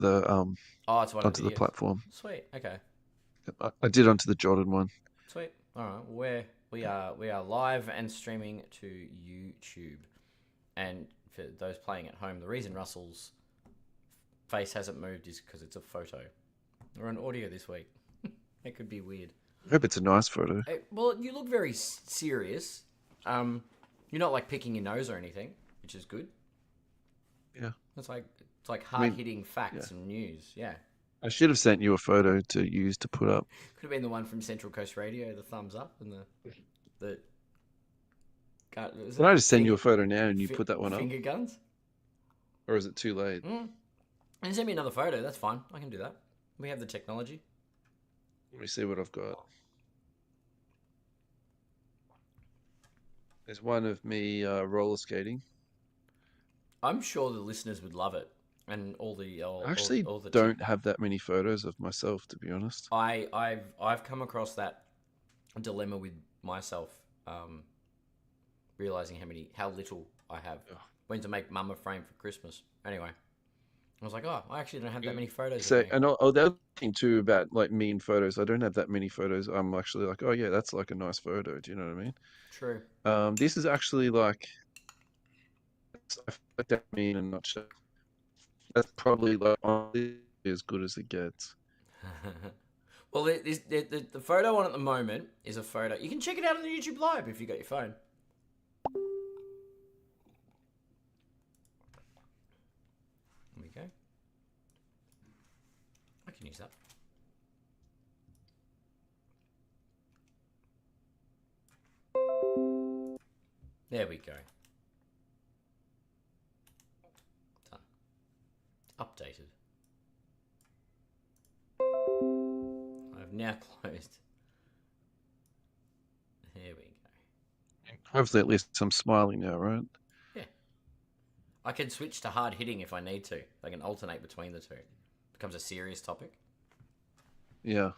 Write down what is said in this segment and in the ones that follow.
the Oh, it's one of the onto the videos. platform. Sweet. Okay. I did onto the Jordan one. Sweet. All right. We are live and streaming to YouTube. And for those playing at home, the reason Russell's face hasn't moved is because it's a photo. We're on audio this week. It could be weird. I hope it's a nice photo. Well, you look very serious. Um, you're not like picking your nose or anything, which is good. Yeah. It's like I hard mean, hitting yeah. facts and news. Yeah, I should have sent you a photo to use to put up. could have been the one from Central Coast Radio, the thumbs up and the was Can it I just send you finger a photo now and you put that one up? finger guns? Or is it too late? And send me another photo. That's fine. I can do that. We have the technology. Let me see what I've got. There's one of me roller skating. I'm sure the listeners would love it, and all the I all, actually all the tip. don't have that many photos of myself, to be honest. I've come across that dilemma with myself, realizing how little I have. Went to make mum a frame for Christmas. Anyway, I was like, oh, I actually don't have that Yeah. many photos of So, me. and the other thing too about like me in photos, I don't have that many photos. I'm actually like, oh yeah, that's like a nice photo. Do you know what I mean? True. This is actually like, I feel like that me in a nutshell. That's probably like honestly as good as it gets. Well, the photo on at the moment is a photo. You can check it out on the YouTube Live if you got your phone. There we go. I can use that. There we go. Done. Updated. I've now closed. There we go. Hopefully, at least I'm smiling now, right? Yeah. I can switch to hard hitting if I need to. I can alternate between the two. Becomes a serious topic. Yeah.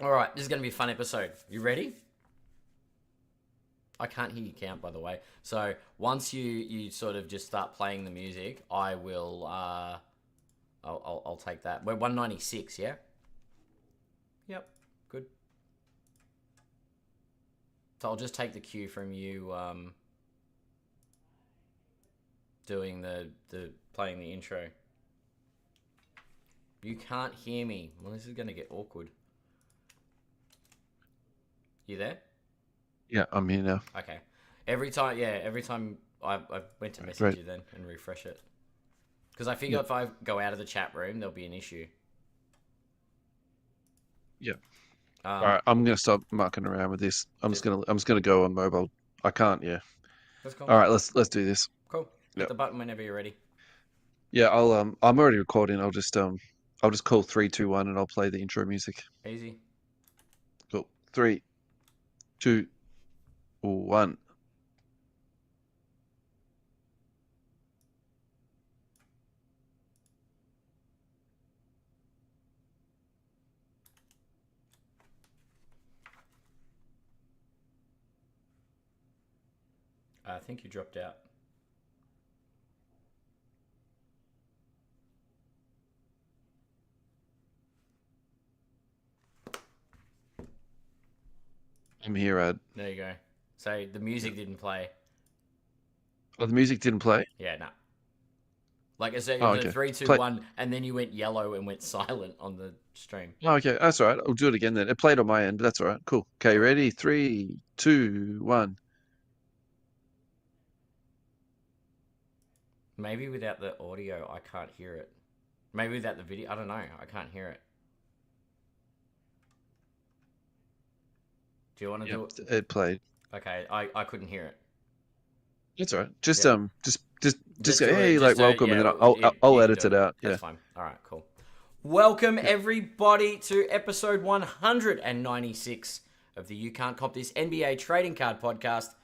All right, this is going to be a fun episode. You ready? I can't hear you count, by the way. So once you sort of just start playing the music, I will. I'll take that. We're 196, yeah. Yep, good. So I'll just take the cue from you doing the playing the intro. You can't hear me. Well, this is going to get awkward. You there? Yeah, I'm here now. Okay. Every time I went to message Great. you then and refresh it. Because I figure Yeah. if I go out of the chat room, there'll be an issue. Yeah. All Um, right, I'm gonna stop mucking around with this. I'm just gonna go on mobile. I can't. Yeah. that's cool. All right, let's do this. Cool. Hit Yep. the button whenever you're ready. Yeah, I'm already recording. I'll just call 3, 2, 1 and I'll play the intro music. Easy. Cool. 3, 2, 1. I think you dropped out. I'm here, Ad. There you go. So the music Yep. didn't play. Oh, the music didn't play. Yeah, nah. Like I said, it Oh, was a okay. three, two, Play. one, and then you went yellow and went silent on the stream. Oh, okay, that's all right. I'll do it again then. It played on my end, but that's all right. Cool. Okay, Cool. ready? 3, 2, 1. Maybe without the audio, I can't hear it. Maybe without the video, I don't know. I can't hear it. Do you want to Yep, do it? it played. Okay, I couldn't hear it. It's all right. Just Yep. just Just go, do it. hey, like Just do it. welcome, and Yeah, then I'll you can edit do it it. out. That's Yeah. fine. All right, cool. Welcome Yeah. everybody to episode 196 of the You Can't Cop This NBA Trading Card Podcast.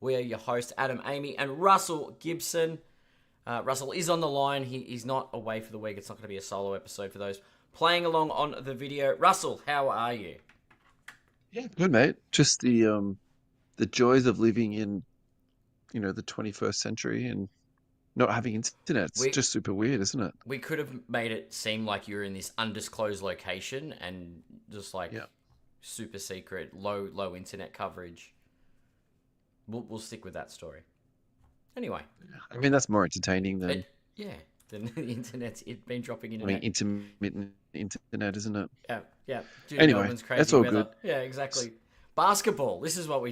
We are your hosts, Adam, Amy, and Russell Gibson. Russell is on the line. He's not away for the week. It's not going to be a solo episode for those playing along on the video. Russell, how are you? Yeah, good mate. Just the joys of living in, the 21st century and not having internet. It's We just super weird, isn't it? we could have made it seem like you're in this undisclosed location and just like Yeah. super secret, low internet coverage. We'll stick with that story. Anyway, I mean, that's more entertaining than, yeah, then the internet's been dropping I mean, internet. intermittent internet, isn't it? Yeah. Due to Anyway, Melbourne's that's crazy all weather. good. Yeah, exactly. Basketball. This is what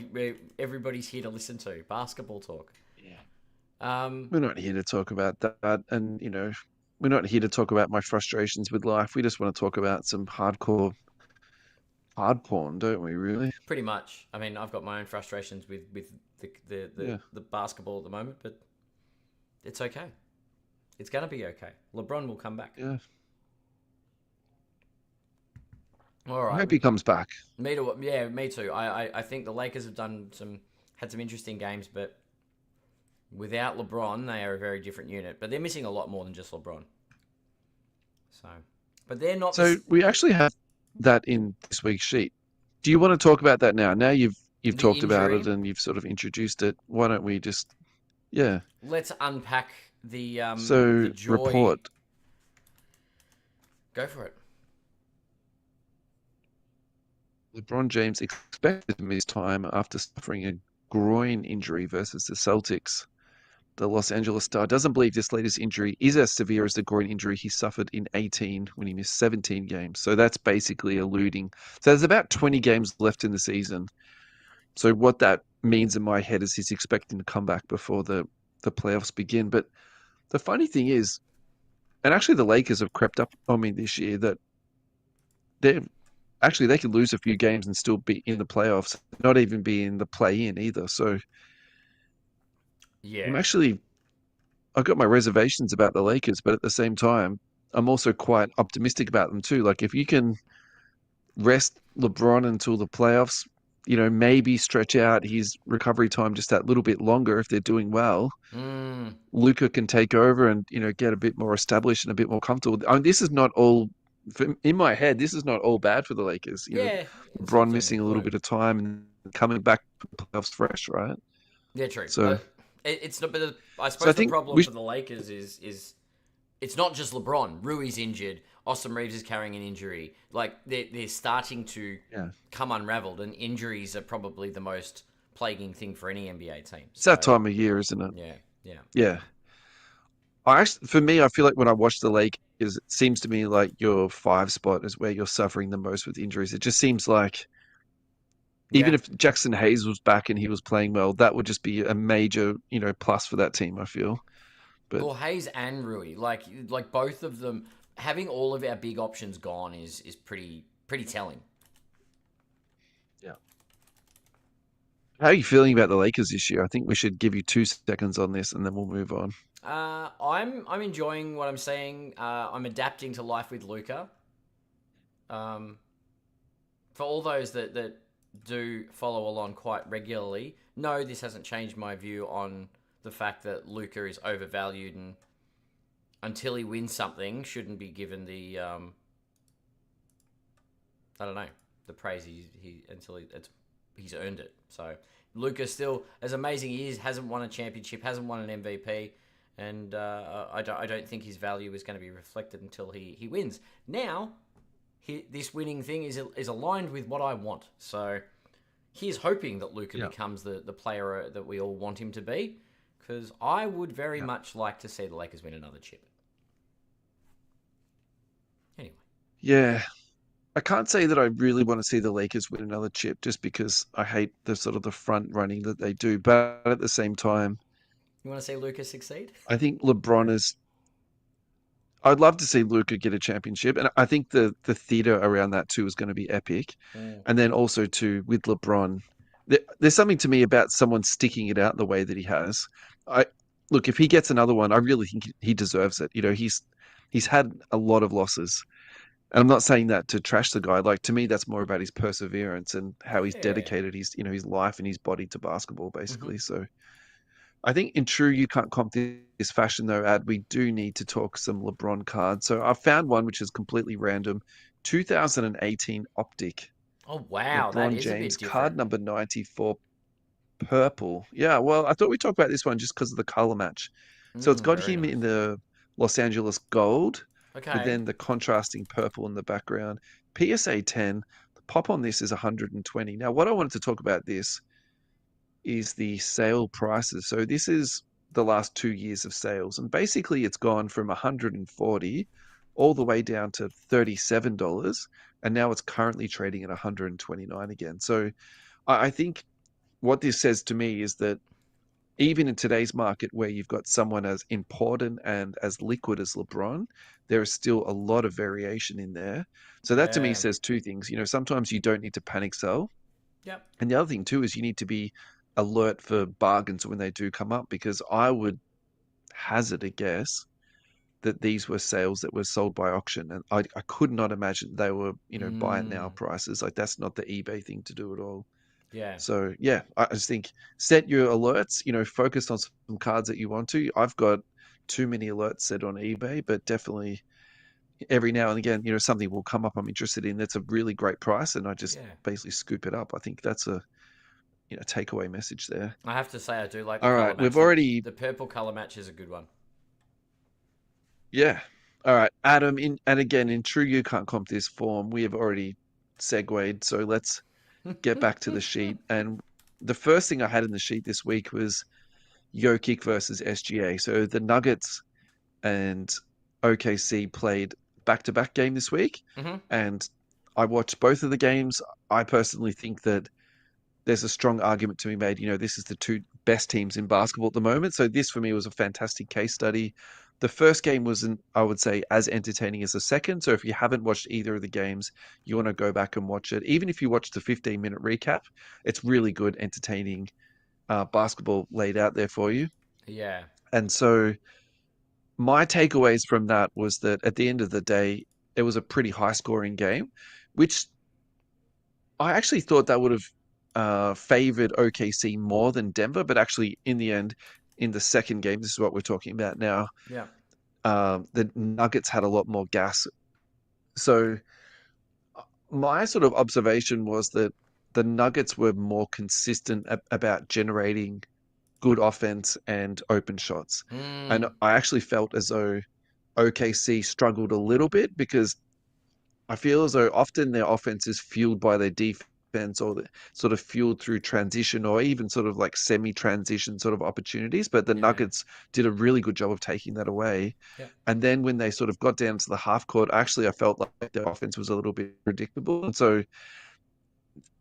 everybody's here to listen to. Basketball talk. Yeah. Um, We're not here to talk about that, and we're not here to talk about my frustrations with life. We just want to talk about some hardcore hard porn, don't we? Really? Pretty much. I mean, I've got my own frustrations with Yeah. the basketball at the moment, but it's okay. It's gonna be okay. LeBron will come back. Yeah. All I right. hope he comes back. Me too. Yeah, me too. I think the Lakers have had some interesting games, but without LeBron, they are a very different unit. But they're missing a lot more than just LeBron. So, but they're not. So we actually have that in this week's sheet. Do you want to talk about that now? Now you've The talked about it injury. and you've sort of introduced it. Why don't we just, yeah. Let's unpack the So joy. report. Go for it. LeBron James expected to miss time after suffering a groin injury versus the Celtics. The Los Angeles Star doesn't believe this latest injury is as severe as the groin injury he suffered in 18 when he missed 17 games. So that's basically alluding. So there's about 20 games left in the season. So what that means in my head is he's expecting to come back before the playoffs begin. But the funny thing is, and actually the Lakers have crept up on me this year, that they could lose a few games and still be in the playoffs, not even be in the play-in either. So Yeah. I've got my reservations about the Lakers, but at the same time, I'm also quite optimistic about them too. Like if you can rest LeBron until the playoffs, maybe stretch out his recovery time just that little bit longer if they're doing well. Mm, Luka can take over and get a bit more established and a bit more comfortable. I mean, this is not all in my head. This is not all bad for the Lakers. yeah. It's not LeBron doom and missing a little gloom. bit of time and coming back to the playoffs fresh, right? Yeah, true. So, It's not. But I so I suppose the think problem we. for the Lakers is it's not just LeBron. Rui's injured. Austin Reeves is carrying an injury. Like they're starting to Yeah, come unraveled, and injuries are probably the most plaguing thing for any NBA team. it's that So time of year, isn't it? yeah. Yeah. For me, I feel like when I watch the Lakers, it seems to me like your 5 spot is where you're suffering the most with injuries. It just seems like Yeah. even if Jackson Hayes was back and he was playing well, that would just be a major, plus for that team, I feel. But Well, Hayes and Rui, like both of them, having all of our big options gone is pretty telling. yeah. How are you feeling about the Lakers this year? I think we should give you 2 seconds on this and then we'll move on. I'm enjoying what I'm seeing. I'm adapting to life with Luca. For all those that do follow along quite regularly, no, this hasn't changed my view on the fact that Luca is overvalued and until he wins something, shouldn't be given the I don't know, the praise he's earned it. So Luca still, as amazing he is, hasn't won a championship, hasn't won an MVP, and I don't think his value is going to be reflected until he wins. Now, this winning thing is aligned with what I want. So here's hoping that Luca becomes the player that we all want him to be, because I would very much like to see the Lakers win another chip. Anyway. Yeah. I can't say that I really want to see the Lakers win another chip just because I hate the sort of the front running that they do. But at the same time, You want to see Luca succeed? I think LeBron is. I'd love to see Luka get a championship, and I think the theater around that too is going to be epic. Mm. And then also too with LeBron, there's something to me about someone sticking it out the way that he has. I look if he gets another one, I really think he deserves it. He's had a lot of losses. And I'm not saying that to trash the guy. Like to me, that's more about his perseverance and how he's Yeah. dedicated his life and his body to basketball, Mm-hmm. basically. So I think in true you can't comp this fashion though, Ad, we do need to talk some LeBron cards. So I found one which is completely random. 2018 Optic. Oh wow, that LeBron is a James, bit different. card number 94, purple. Yeah, well, I thought we talked about this one just because of the color match. So it's got Very him in nice. the Los Angeles gold, but Okay. then the contrasting purple in the background. PSA 10, the pop on this is 120. Now, what I wanted to talk about this is the sale prices. So this is the last 2 years of sales, and basically it's gone from 140 all the way down to $37, and now it's currently trading at 129 again. So I think what this says to me is that even in today's market where you've got someone as important and as liquid as LeBron, there is still a lot of variation in there. So that to me Yeah. says two things. Sometimes you don't need to panic sell. Yep. And the other thing too is you need to be alert for bargains when they do come up, because I would hazard a guess that these were sales that were sold by auction. And I could not imagine they were, buy it now Mm. prices. Like that's not the eBay thing to do at all. Yeah. So yeah, I just think set your alerts, focus on some cards that you want to. I've got too many alerts set on eBay, but definitely every now and again, something will come up I'm interested in that's a really great price and I just Yeah. basically scoop it up. I think that's a takeaway message there. I have to say I do like the All color right, match. we've The already the purple color match is a good one. yeah. All right, Adam, in true you can't comp this form, we have already segued, so let's get back to the sheet. And the first thing I had in the sheet this week was Jokic versus SGA. So the Nuggets and OKC played back-to-back game this week, Mm-hmm. and I watched both of the games. I personally think that there's a strong argument to be made. This is the two best teams in basketball at the moment. So this for me was a fantastic case study. The first game wasn't, I would say, as entertaining as the second. So if you haven't watched either of the games, you want to go back and watch it. Even if you watch the 15-minute recap, it's really good, entertaining basketball laid out there for you. Yeah. And so my takeaways from that was that at the end of the day, it was a pretty high scoring game, which I actually thought that would have favored OKC more than Denver, but actually, in the end, in the second game, this is what we're talking about now. Yeah. The Nuggets had a lot more gas. So my sort of observation was that the Nuggets were more consistent about generating good offense and open shots. And Mm. I actually felt as though OKC struggled a little bit because I feel as though often their offense is fueled by their defense or sort of fueled through transition or even sort of like semi-transition sort of opportunities. But the Yeah. Nuggets did a really good job of taking that away. Yeah. And then when they sort of got down to the half court, actually, I felt like their offense was a little bit predictable. And so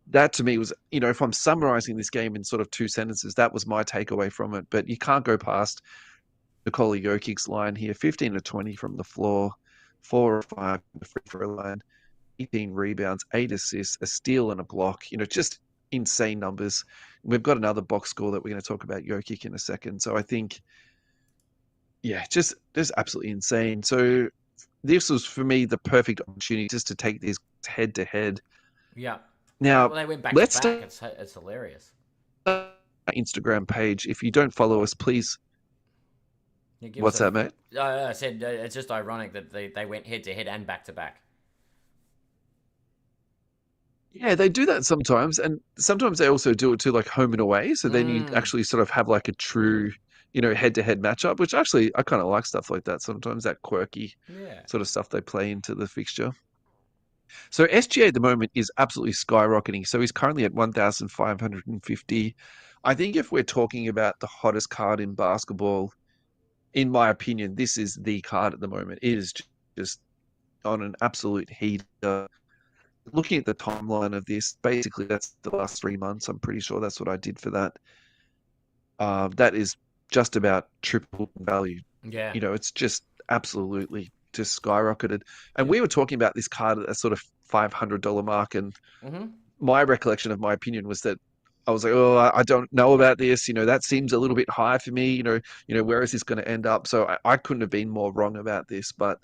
that to me was, if I'm summarizing this game in sort of two sentences, that was my takeaway from it. But you can't go past Nikola Jokic's line here, 15 to 20 from the floor, 4 or 5 from the free throw line, 18 rebounds, 8 assists, a steal and a block, just insane numbers. We've got another box score that we're going to talk about Jokic in a second. So I think, yeah, just absolutely insane. So this was for me the perfect opportunity just to take these head to head. Yeah. Now, Well, they went back to let's back. start It's hilarious. our Instagram page. If you don't follow us, please. Yeah, give us What's a. that, mate? I said it's just ironic that they went head to head and back to back. Yeah, they do that sometimes, and sometimes they also do it to like home and away. So then you Mm. actually sort of have like a true, head-to-head matchup, which actually I kind of like stuff like that. Sometimes that quirky Yeah. sort of stuff they play into the fixture. So SGA at the moment is absolutely skyrocketing. So he's currently at 1,550. I think if we're talking about the hottest card in basketball, in my opinion, this is the card at the moment. It is just on an absolute heater. Looking at the timeline of this, basically that's the last 3 months. I'm pretty sure that's what I did for that. That is just about triple in value. Yeah. It's just absolutely just skyrocketed. And Yeah. we were talking about this card at a sort of $500 mark, and Mm-hmm. my recollection of my opinion was that I was like, oh, I don't know about this. That seems a little bit high for me. Where is this going to end up? So I couldn't have been more wrong about this, but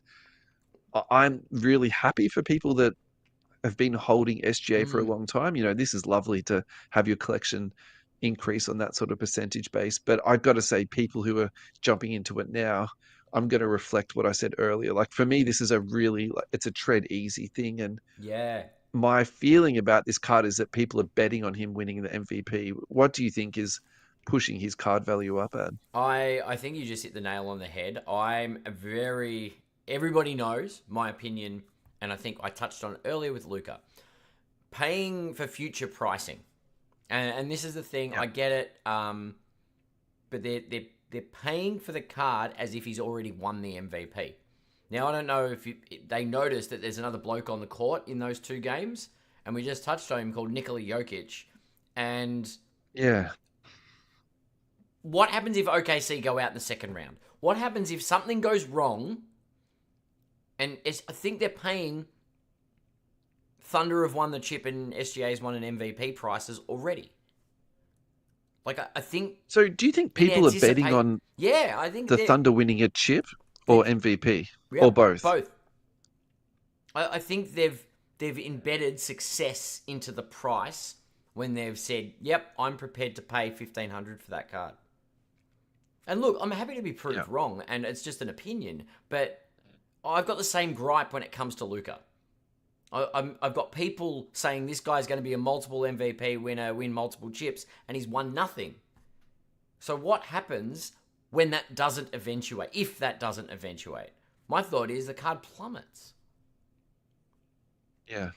I'm really happy for people that have been holding SGA for a Mm. long time. This is lovely to have your collection increase on that sort of percentage base. But I've got to say, people who are jumping into it now, I'm going to reflect what I said earlier. Like for me, this is a really, it's a tread easy thing. And Yeah. my feeling about this card is that people are betting on him winning the MVP. What do you think is pushing his card value up at. I think you just hit the nail on the head. Everybody knows my opinion, and I think I touched on it earlier with Luca. Paying for future pricing. And this is the thing, Yeah. I get it, but they're paying for the card as if he's already won the MVP. Now, I don't know if they noticed that there's another bloke on the court in those two games, and we just touched on him called Nikola Jokic. And Yeah. what happens if OKC go out in the second round? What happens if something goes wrong? And I think they're paying Thunder have won the chip and SGA's won an MVP prices already. Like, I think So do you think in people are betting anticipate, on yeah, I think the Thunder winning a chip or MVP or yep, both? both. I think they've embedded success into the price when they've said, "Yep, I'm prepared to pay $1,500 for that card." And look, I'm happy to be proved wrong, and it's just an opinion, but I've got the same gripe when it comes to Luka. I've got people saying this guy's going to be a multiple MVP winner, win multiple chips, and he's won nothing. So what happens when that doesn't eventuate? If that doesn't eventuate, my thought is the card plummets. Yeah.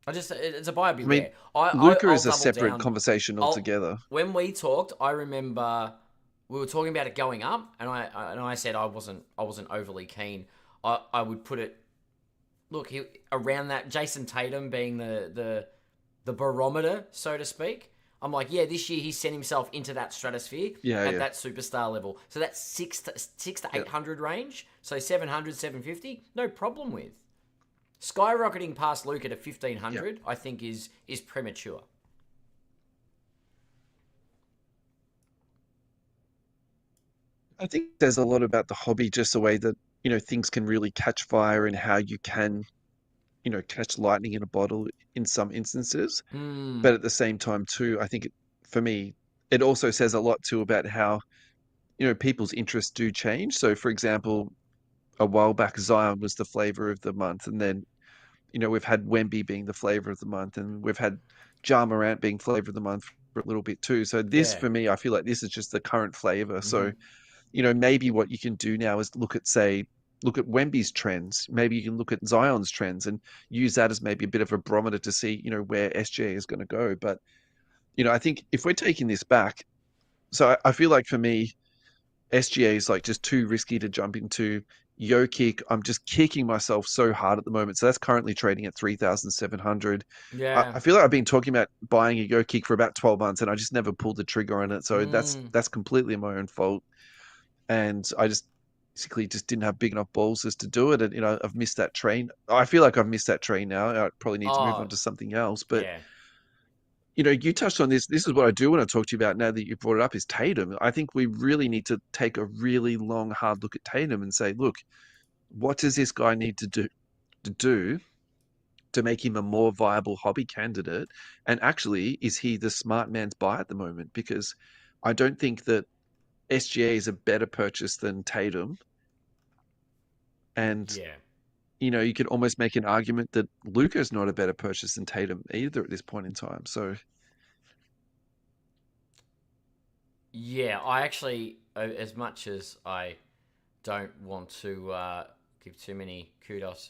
It's a buyer I mean, beware. Luca I'll is a double separate down. conversation altogether. When we talked, I remember we were talking about it going up, and I said I wasn't overly keen. I would put it. Look, around that Jason Tatum being the barometer, so to speak. I'm like, yeah, this year he sent himself into that stratosphere at that superstar level. So that's 600 to 800 range. So 700, 750, no problem with. Skyrocketing past Luka to 1,500, I think is premature. I think there's a lot about the hobby, just the way that, things can really catch fire and how you can, catch lightning in a bottle in some instances. Hmm. But at the same time, too, I think for me, it also says a lot too about how, people's interests do change. So, for example, a while back, Zion was the flavor of the month. And then, we've had Wemby being the flavor of the month. And we've had Ja Morant being flavor of the month for a little bit too. So this, Yeah. for me, I feel like this is just the current flavor. Mm-hmm. So, maybe what you can do now is look at Wemby's trends. Maybe you can look at Zion's trends and use that as maybe a bit of a barometer to see, where SGA is going to go. But, I think if we're taking this back, so I feel like for me, SGA is like just too risky to jump into. Yo kick, I'm just kicking myself so hard at the moment. So that's currently trading at 3,700. Yeah. I feel like I've been talking about buying a Yo kick for about 12 months and I just never pulled the trigger on it. So Mm. that's completely my own fault. And I just basically just didn't have big enough balls as to do it. And I've missed that train. I feel like I've missed that train now. I probably need to move on Oh, to something else. But yeah. you touched on this. This is what I do want to talk to you about now that you brought it up is Tatum. I think we really need to take a really long, hard look at Tatum and say, look, what does this guy need to do to make him a more viable hobby candidate? And actually, is he the smart man's buy at the moment? Because I don't think that SGA is a better purchase than Tatum. And, Yeah. you could almost make an argument that Luka's not a better purchase than Tatum either at this point in time. So, Yeah, I actually, as much as I don't want to give too many kudos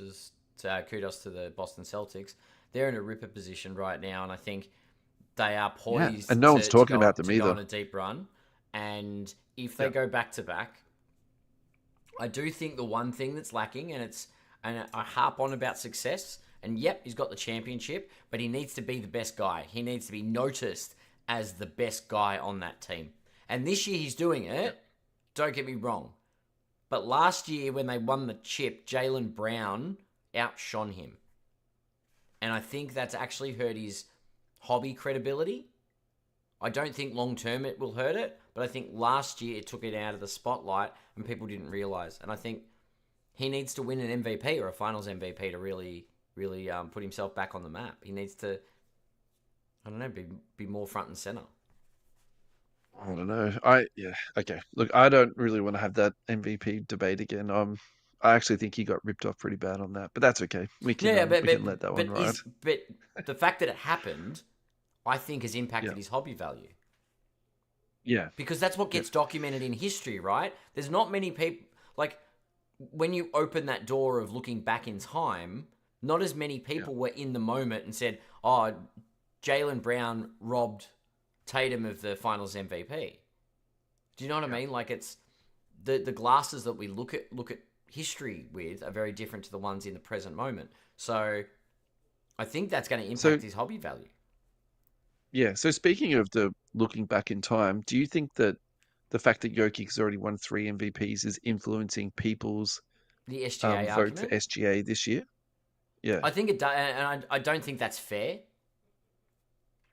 to the Boston Celtics, they're in a ripper position right now, and I think they are yeah. And poised no one's talking about them to go either. on a deep run. And if they Yeah. go back to back, I do think the one thing that's lacking, and I harp on about success. And yep, he's got the championship, but he needs to be the best guy. He needs to be noticed as the best guy on that team. And this year he's doing it. Don't get me wrong. But last year when they won the chip, Jaylen Brown outshone him. And I think that's actually hurt his hobby credibility. I don't think long term it will hurt it, but I think last year it took it out of the spotlight and people didn't realize. And I think he needs to win an MVP or a Finals MVP to really put himself back on the map. He needs to, I don't know, be more front and center. I don't know. Yeah. Okay. Look, I don't really want to have that MVP debate again. I actually think he got ripped off pretty bad on that, but that's okay. Yeah, We can let that one ride. but the fact that it happened, I think, has Yeah. impacted his hobby value. Yeah. because that's what Yeah. gets documented in history, right? There's not many people like when you open that door of looking back in time, not as many Yeah. people were in the moment and said, "Oh, Jalen Brown robbed Tatum of the Finals MVP." Do you know what I Yeah. mean? Like it's the glasses that we look at history with are very different to the ones in the present moment. So I think that's going to So impact his hobby value. yeah. So speaking of the looking back in time, do you think that the fact that Jokic has already won 3 MVPs is influencing people's The SGA vote for argument, SGA this year? Yeah. I think it does, and I don't think that's fair.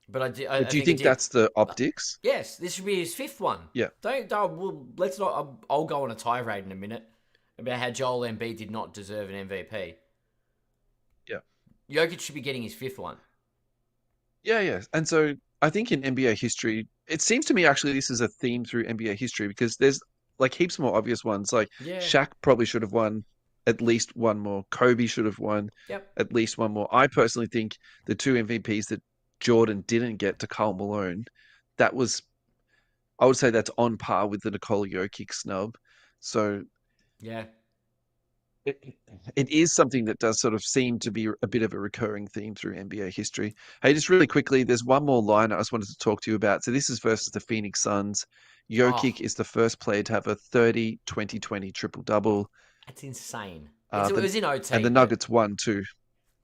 But But I do you think it think did. that's the optics? Yes, this should be his fifth one. Yeah. Don't well, let's not. I'll go on a tirade in a minute about how Joel Embiid did not deserve an MVP. Yeah. Jokic should be getting his fifth one. Yeah, yeah. And so I think in NBA history, it seems to me actually this is a theme through NBA history because there's like heaps more obvious ones. Like Yeah. Shaq probably should have won at least one more. Kobe should have won Yep. at least one more. I personally think the 2 MVPs that Jordan didn't get to Karl Malone, that was I would say that's on par with the Nikola Jokic snub. So Yeah. it, it is something that does sort of seem to be a bit of a recurring theme through NBA history. Hey, just really quickly, there's one more line I just wanted to talk to you about. So this is versus the Phoenix Suns. Oh, Jokic is the first player to have a 30-20-20 triple double. that's insane. It The was in and OT, the but Nuggets won too,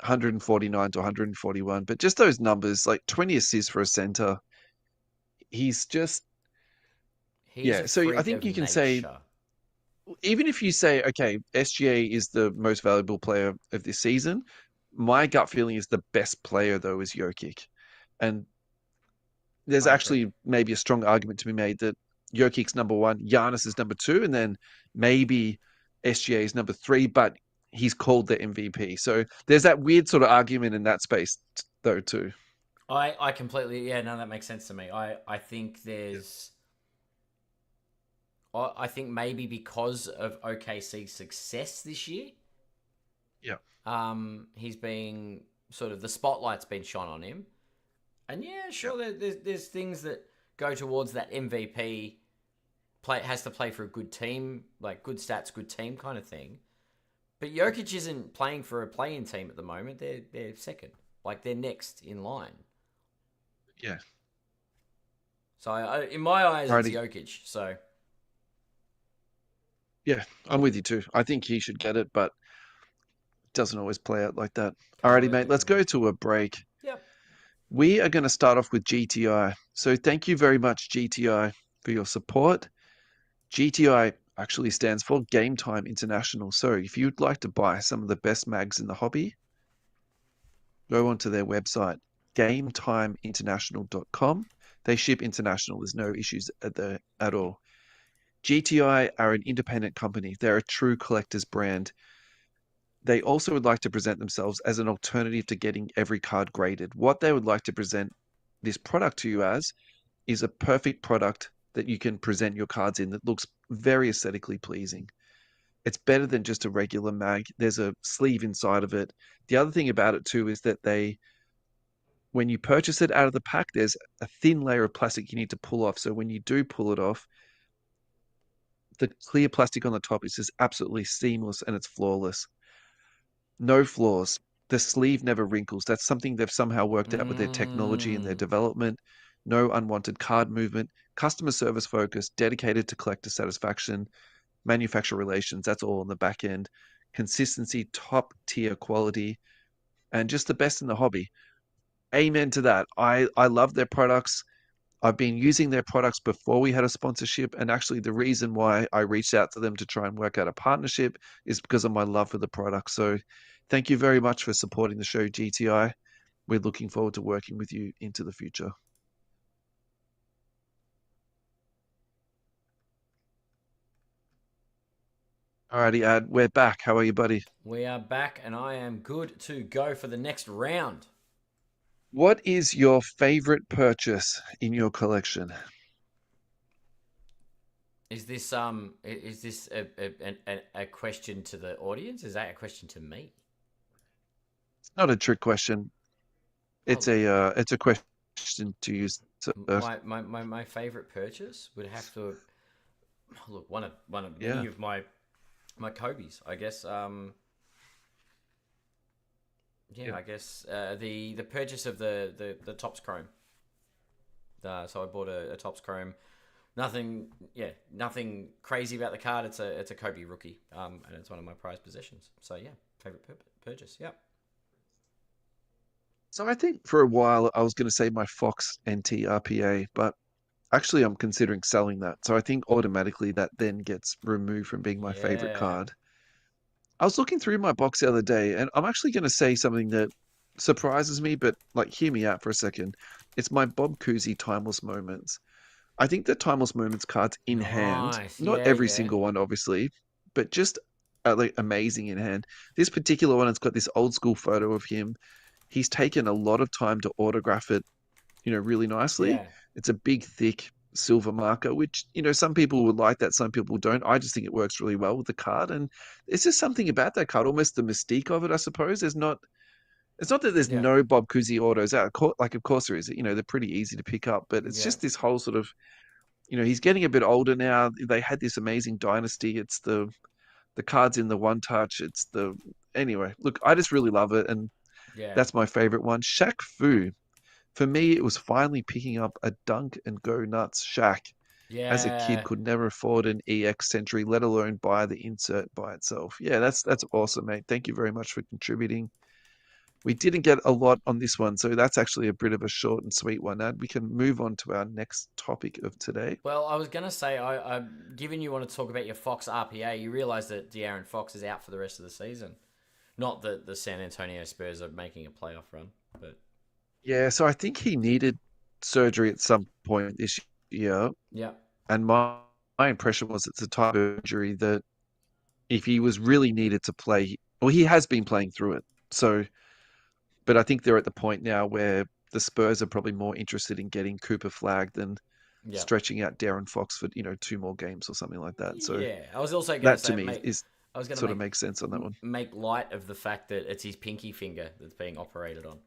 149 to 141. But just those numbers, like 20 assists for a center, he's just he's yeah. a So I freak think of you can say nature. even if you say, okay, SGA is the most valuable player of this season, my gut feeling is the best player though is Jokic. And there's I agree. actually maybe a strong argument to be made that Jokic's number one, Giannis is number two, and then maybe SGA is number three, but he's called the MVP. So there's that weird sort of argument in that space though too. I completely yeah no that makes sense to me. I think Yeah. there's I think maybe because of OKC's success this year, Yeah. he's being sort of the spotlight's been shone on him, and yeah, Yeah. sure, there's things that go towards that MVP play has to play for a good team, like good stats, good team kind of thing. But Jokic isn't playing for a playing team at the moment. They're second, like they're next in line. Yeah. So in my eyes, it's Alrighty. Jokic. So Yeah, I'm with you too. I think he should get it, but it doesn't always play out like that. Alrighty, mate, completely let's agree. go to a break. Yep. We are going to start off with GTI. So thank you very much, GTI, for your support. GTI actually stands for Game Time International. So if you'd like to buy some of the best mags in the hobby, go onto their website, gametimeinternational.com. They ship international. There's no issues at all. GTI are an independent company. They're a true collector's brand. They also would like to present themselves as an alternative to getting every card graded. What they would like to present this product to you as is a perfect product that you can present your cards in that looks very aesthetically pleasing. It's better than just a regular mag. There's a sleeve inside of it. The other thing about it too is that when you purchase it out of the pack, there's a thin layer of plastic you need to pull off. So when you do pull it off, the clear plastic on the top is just absolutely seamless and it's flawless. No flaws. The sleeve never wrinkles. That's something they've somehow worked out with their technology and their Mm. development. No unwanted card movement. Customer service focus, dedicated to collector satisfaction, manufacturer relations. That's all on the back end. Consistency, top tier quality, and just the best in the hobby. Amen to that. I love their products. I've been using their products before we had a sponsorship. And actually, the reason why I reached out to them to try and work out a partnership is because of my love for the product. So thank you very much for supporting the show, GTI. We're looking forward to working with you into the future. Alrighty, Ad, we're back. How are you, buddy? We are back, and I am good to go for the next round. What is your favorite purchase in your collection? Is this a question to the audience? Is that a question to me? It's not a trick question. Oh, It's a question to you. insert. My favorite purchase would have to look one of Yeah. many of my Kobe's, I guess. Yeah, Yeah. I guess the purchase of the Topps Chrome. So I bought a Topps Chrome. Nothing crazy about the card. It's a Kobe rookie, and it's one of my prized possessions. So yeah, favorite purchase. Yeah, So I think for a while I was going to say my Fox NT RPA, but actually I'm considering selling that. So I think automatically that then gets removed from being my favorite yeah, card. I was looking through my box the other day, and I'm actually going to say something that surprises me, but like, hear me out for a second. It's my Bob Cousy Timeless Moments. I think the Timeless Moments cards in hand, nice. not Yeah, every yeah, single one, obviously, but just like amazing in hand. This particular one, it's got this old school photo of him. He's taken a lot of time to autograph it, really nicely. yeah, It's a big, thick silver marker, which, some people would like that, some people don't. I just think it works really well with the card. And it's just something about that card, almost the mystique of it, I suppose. It's not that there's yeah, no Bob Cousy autos out. Like, of course there is. They're pretty easy to pick up, but it's yeah, just this whole sort of, he's getting a bit older now. They had this amazing dynasty. It's the cards in the one touch. Anyway, look, I just really love it. And yeah, that's my favorite one. Shaq Fu. For me, it was finally picking up a dunk and go nuts Shaq. As a kid, yeah. could never afford an EX Century, let alone buy the insert by itself. Yeah, that's awesome, mate. Thank you very much for contributing. We didn't get a lot on this one, so that's actually a bit of a short and sweet one. And we can move on to our next topic of today. Well, I was gonna say, given you want to talk about your Fox RPA, you realise that De'Aaron Fox is out for the rest of the season. Not that the San Antonio Spurs are making a playoff run, but Yeah, so I think he needed surgery at some point this year, yeah, and my impression was it's a type of injury that if he was really needed to play, well, he has been playing through it. So, but I think they're at the point now where the Spurs are probably more interested in getting Cooper flagged than yeah, stretching out Darren Fox for, two more games or something like that. So yeah. I was also gonna that to say, me is I was gonna sort of makes sense on that one. make light of the fact that it's his pinky finger that's being operated on.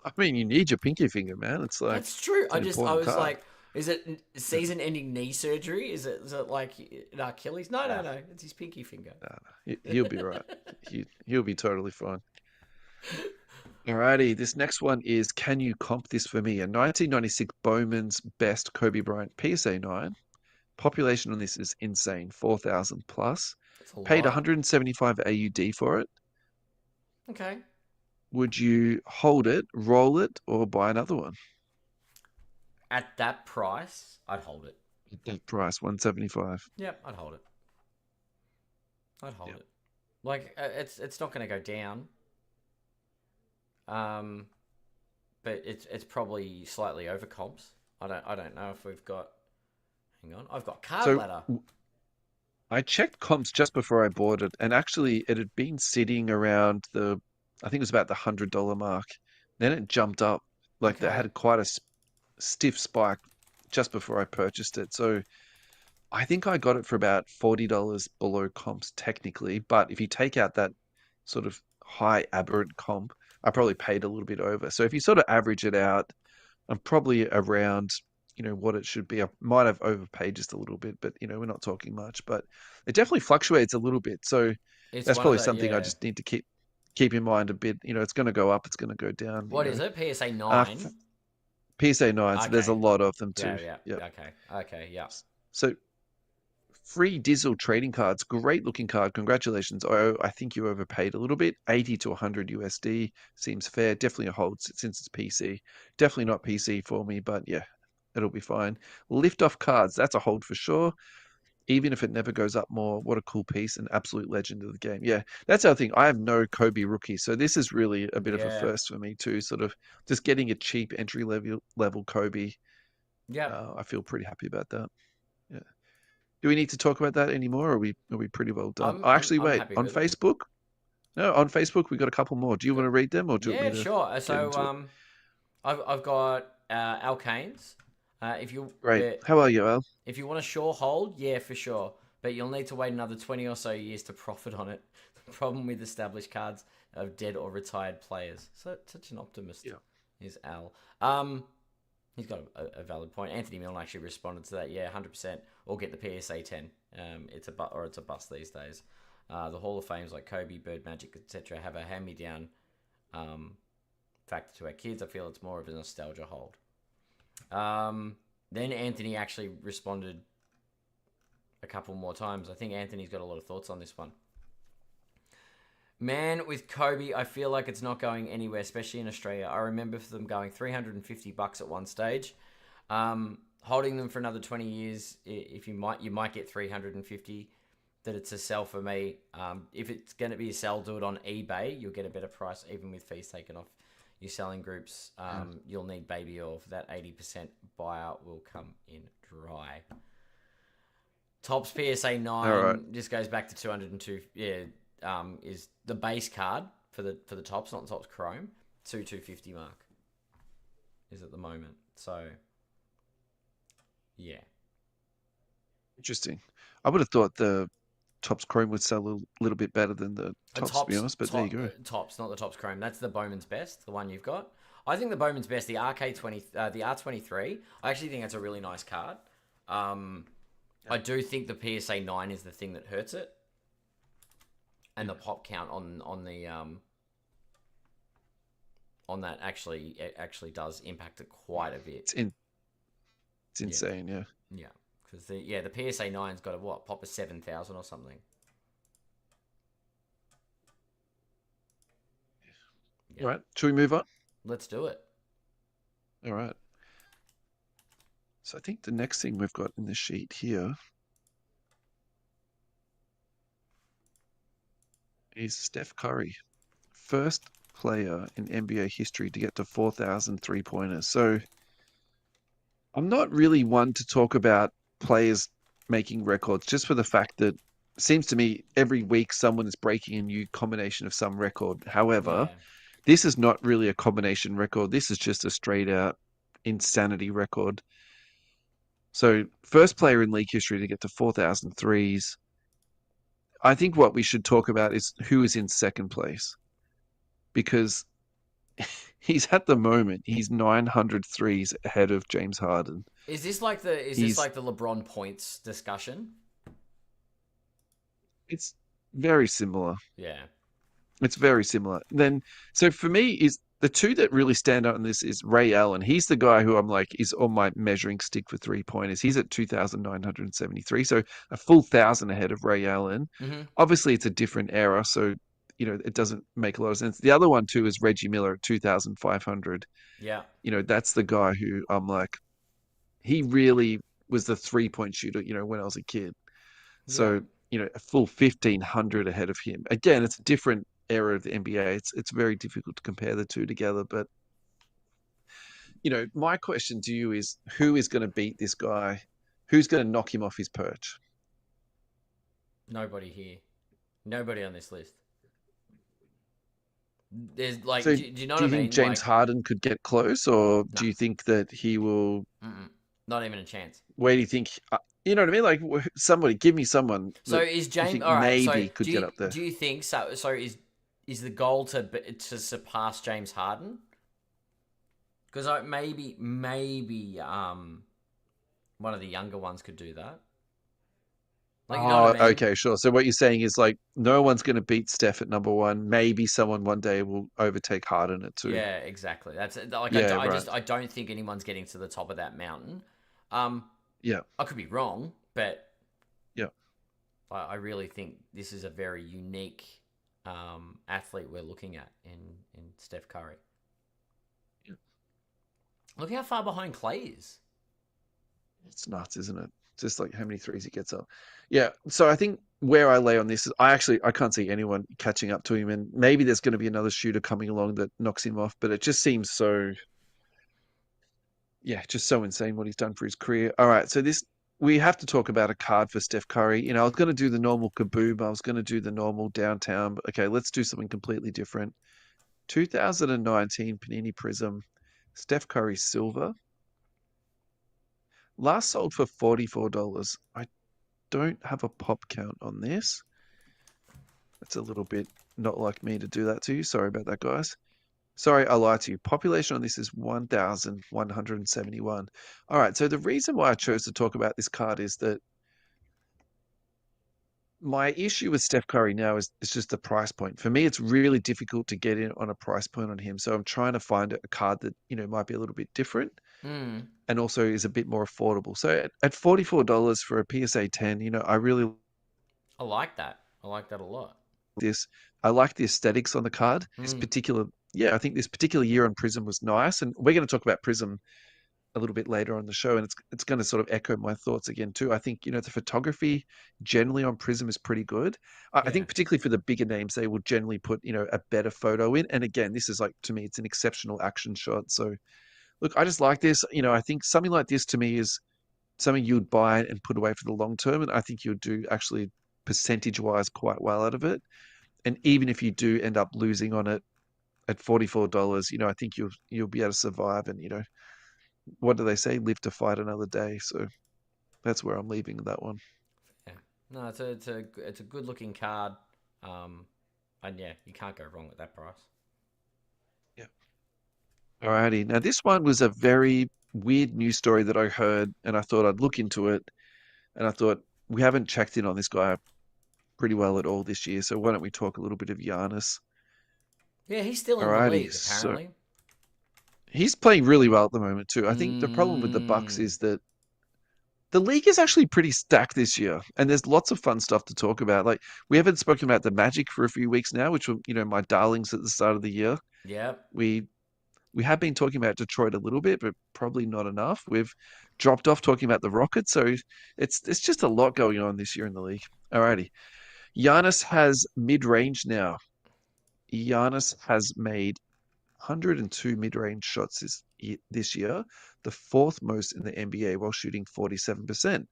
I mean, you need your pinky finger, man. That's true. It's an I important was card. like, is it season-ending knee surgery? Is it like an Achilles? No, no, Nah, no. It's his pinky finger. nah, nah. He'll be right. He'll be totally fine. Alrighty, this next one is, can you comp this for me? A 1996 Bowman's Best Kobe Bryant PSA 9. Population on this is insane, 4,000 plus. It's a Paid lot. 175 AUD for it. Okay. Would you hold it, roll it, or buy another one? At that price, I'd hold it. At that price, 175. Yep, I'd hold it. I'd hold Yeah. it. Like it's not going to go down. Um, but it's probably slightly over comps. I don't know if we've got. Hang on, I've got card So ladder. I checked comps just before I bought it, and actually it had been sitting around I think it was about the $100 mark. Then it jumped up, like that Okay. had quite a stiff spike just before I purchased it. So I think I got it for about $40 below comps technically, but if you take out that sort of high aberrant comp, I probably paid a little bit over. So if you sort of average it out, I'm probably around, what it should be. I might have overpaid just a little bit, but we're not talking much. But it definitely fluctuates a little bit. So It's that's one of probably the something I yeah. just need to keep in mind a bit. It's going to go up, it's going to go down. What is it? PSA Uh, 9. PSA 9, so there's a Okay. lot of them Yeah, too. yeah. Yeah. Okay. Okay, yeah. So free Dizzle trading cards, great looking card. Congratulations. Oh, I think you overpaid a little bit. 80 to 100 USD seems fair. Definitely a hold since it's PC. Definitely not PC for me, but yeah, it'll be fine. Lift off cards, that's a hold for sure. Even if it never goes up more, what a cool piece, an absolute legend of the game. Yeah, that's our thing. I have no Kobe rookie, so this is really a bit of a Yeah. first for me too. Sort of just getting a cheap entry level Kobe. Yep. I feel pretty happy about that. Yeah. Do we need to talk about that anymore? Or are we pretty well done? I'm Oh, I'm actually, I'm wait. happy On with it. Facebook? No, on Facebook we got a couple more. Do you want Good. to read them, or do you want Yeah, me to sure. get So into it? I've got Alkanes. If you Great. but How are you, Al? if you want a sure hold, yeah, for sure. But you'll need to wait another 20 or so years to profit on it. The problem with established cards of dead or retired players. So such an optimist. Yeah. Here's Al. He's got a valid point. Anthony Milne actually responded to that. Yeah, 100%. Or get the PSA 10. It's a bust these days. The Hall of Fames like Kobe, Bird Magic, etc. have a hand-me-down factor to our kids. I feel it's more of a nostalgia hold. Then Anthony actually responded a couple more times. I think Anthony's got a lot of thoughts on this one. Man, with Kobe, I feel like it's not going anywhere, especially in Australia. I remember them going $350 at one stage. Holding them for another 20 years, if you might get 350. That it's a sell for me. If it's going to be a sell, do it on eBay. You'll get a better price, even with fees taken off your selling groups. You'll need baby oil. For that 80% buyout will come in dry. Topps PSA 9 right. just goes back to 202. Yeah, is the base card for the Topps, not the Topps Chrome. 250 mark is at the moment. So yeah, Interesting. I would have thought the Topps Chrome would sell a little bit better than the a Topps, to be honest, but there you go. Topps, not the Topps Chrome. That's the Bowman's Best, the one you've got. I think the Bowman's Best, the RK20, the R23. I actually think that's a really nice card. I do think the PSA 9 is the thing that hurts it, and the pop count on that actually does impact it quite a bit. It's insane, yeah. Yeah, because the PSA 9's got a pop of 7,000 or something. All right, should we move on? Let's do it. All right. So I think the next thing we've got in the sheet here is Steph Curry, first player in NBA history to get to 4,000 three-pointers. So I'm not really one to talk about players making records, just for the fact that it seems to me every week someone is breaking a new combination of some record. However, Yeah. this is not really a combination record. This is just a straight out insanity record. So, first player in league history to get to 4,000 threes. I think what we should talk about is who is in second place, because he's at the moment, he's 900 threes ahead of James Harden. Is this like the LeBron points discussion? It's very similar. Yeah. It's very similar. Then, so for me, is the two that really stand out in this is Ray Allen. He's the guy who I'm like is on my measuring stick for three-pointers. He's at 2,973, so a full 1,000 ahead of Ray Allen. Mm-hmm. Obviously, it's a different era, so it doesn't make a lot of sense. The other one too is Reggie Miller at 2,500. Yeah. That's the guy who I'm like, he really was the three-point shooter. When I was a kid. Yeah. So a full 1,500 ahead of him. Again, it's a different era of the NBA. It's very difficult to compare the two together. But my question to you is, who is going to beat this guy? Who's going to knock him off his perch? Nobody here. Nobody on this list. There's like, So do you know do what you I mean? think James Harden could get close, or No. do you think that he will? Not even a chance. Where do you think? You know what I mean? Like somebody, give me someone So that is you James think all right? So maybe could get up there. do you think so? So is the goal to surpass James Harden? Because maybe one of the younger ones could do that. Like, you know what I mean? Okay, sure. So what you're saying is like no one's going to beat Steph at number one. Maybe someone one day will overtake Harden at two. Yeah, exactly. That's like Yeah, I don't think anyone's getting to the top of that mountain. Yeah, I could be wrong, but yeah. I really think this is a very unique athlete we're looking at in Steph Curry. Yeah. Look how far behind Clay is. It's nuts, isn't it? Just like how many threes he gets up. Yeah. So I think where I lay on this is I can't see anyone catching up to him, and maybe there's going to be another shooter coming along that knocks him off, but it just seems so. Yeah, just so insane what he's done for his career. All right, so we have to talk about a card for Steph Curry. I was going to do the normal kaboom. I was going to do the normal downtown. But okay, let's do something completely different. 2019 Panini Prism, Steph Curry silver. Last sold for $44. I don't have a pop count on this. That's a little bit not like me to do that to you. Sorry about that, guys. Sorry, I lied to you. Population on this is 1,171. All right, so the reason why I chose to talk about this card is that my issue with Steph Curry now is just the price point. For me, it's really difficult to get in on a price point on him. So I'm trying to find a card that, might be a little bit different Hmm. and also is a bit more affordable. So at $44 for a PSA 10, I really like I like that. I like that a lot. this. I like the aesthetics on the card. This Hmm. particular, yeah, I think this particular year on Prism was nice. And we're going to talk about Prism a little bit later on the show, and it's going to sort of echo my thoughts again too. I think the photography generally on Prism is pretty good. I Yeah. think particularly for the bigger names, they will generally put a better photo in. And again, this is like to me, it's an exceptional action shot. So look, I just like this. I think something like this to me is something you would buy and put away for the long term, and I think you'll do actually percentage wise quite well out of it. And even if you do end up losing on it at $44, I think you'll be able to survive and what do they say? Live to fight another day. So that's where I'm leaving that one. Yeah. No, it's a good looking card. Um, and yeah, you can't go wrong with that price. Yeah. Alrighty. Now this one was a very weird news story that I heard, and I thought I'd look into it. And I thought we haven't checked in on this guy pretty well at all this year. So why don't we talk a little bit of Giannis? Yeah, he's still in the Alrighty. league So apparently. he's playing really well at the moment too. I think the problem with the Bucks Mm, is that the league is actually pretty stacked this year, and there's lots of fun stuff to talk about. Like we haven't spoken about the Magic for a few weeks now, which were my darlings at the start of the year. yep. We we have been talking about Detroit a little bit, but probably not enough. We've dropped off talking about the Rockets, so it's just a lot going on this year in the league. Alrighty, Giannis has mid range now. Giannis has made 102 mid-range shots this year, the fourth most in the NBA while shooting 47%,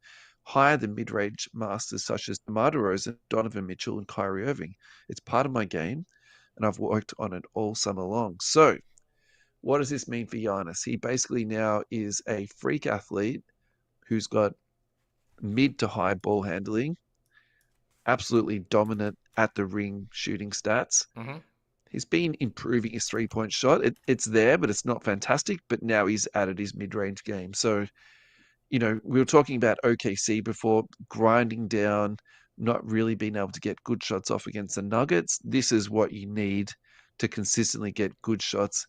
higher than mid-range masters such as DeMar DeRozan, Donovan Mitchell, and Kyrie Irving. It's part of my game, and I've worked on it all summer long. So, what does this mean for Giannis? He basically now is a freak athlete who's got mid to high ball handling, absolutely dominant at the ring shooting stats. Mm-hmm. He's been improving his 3-point shot. It's there, but it's not fantastic. But now he's added his mid range game. So, we were talking about OKC before, grinding down, not really being able to get good shots off against the Nuggets. This is what you need to consistently get good shots,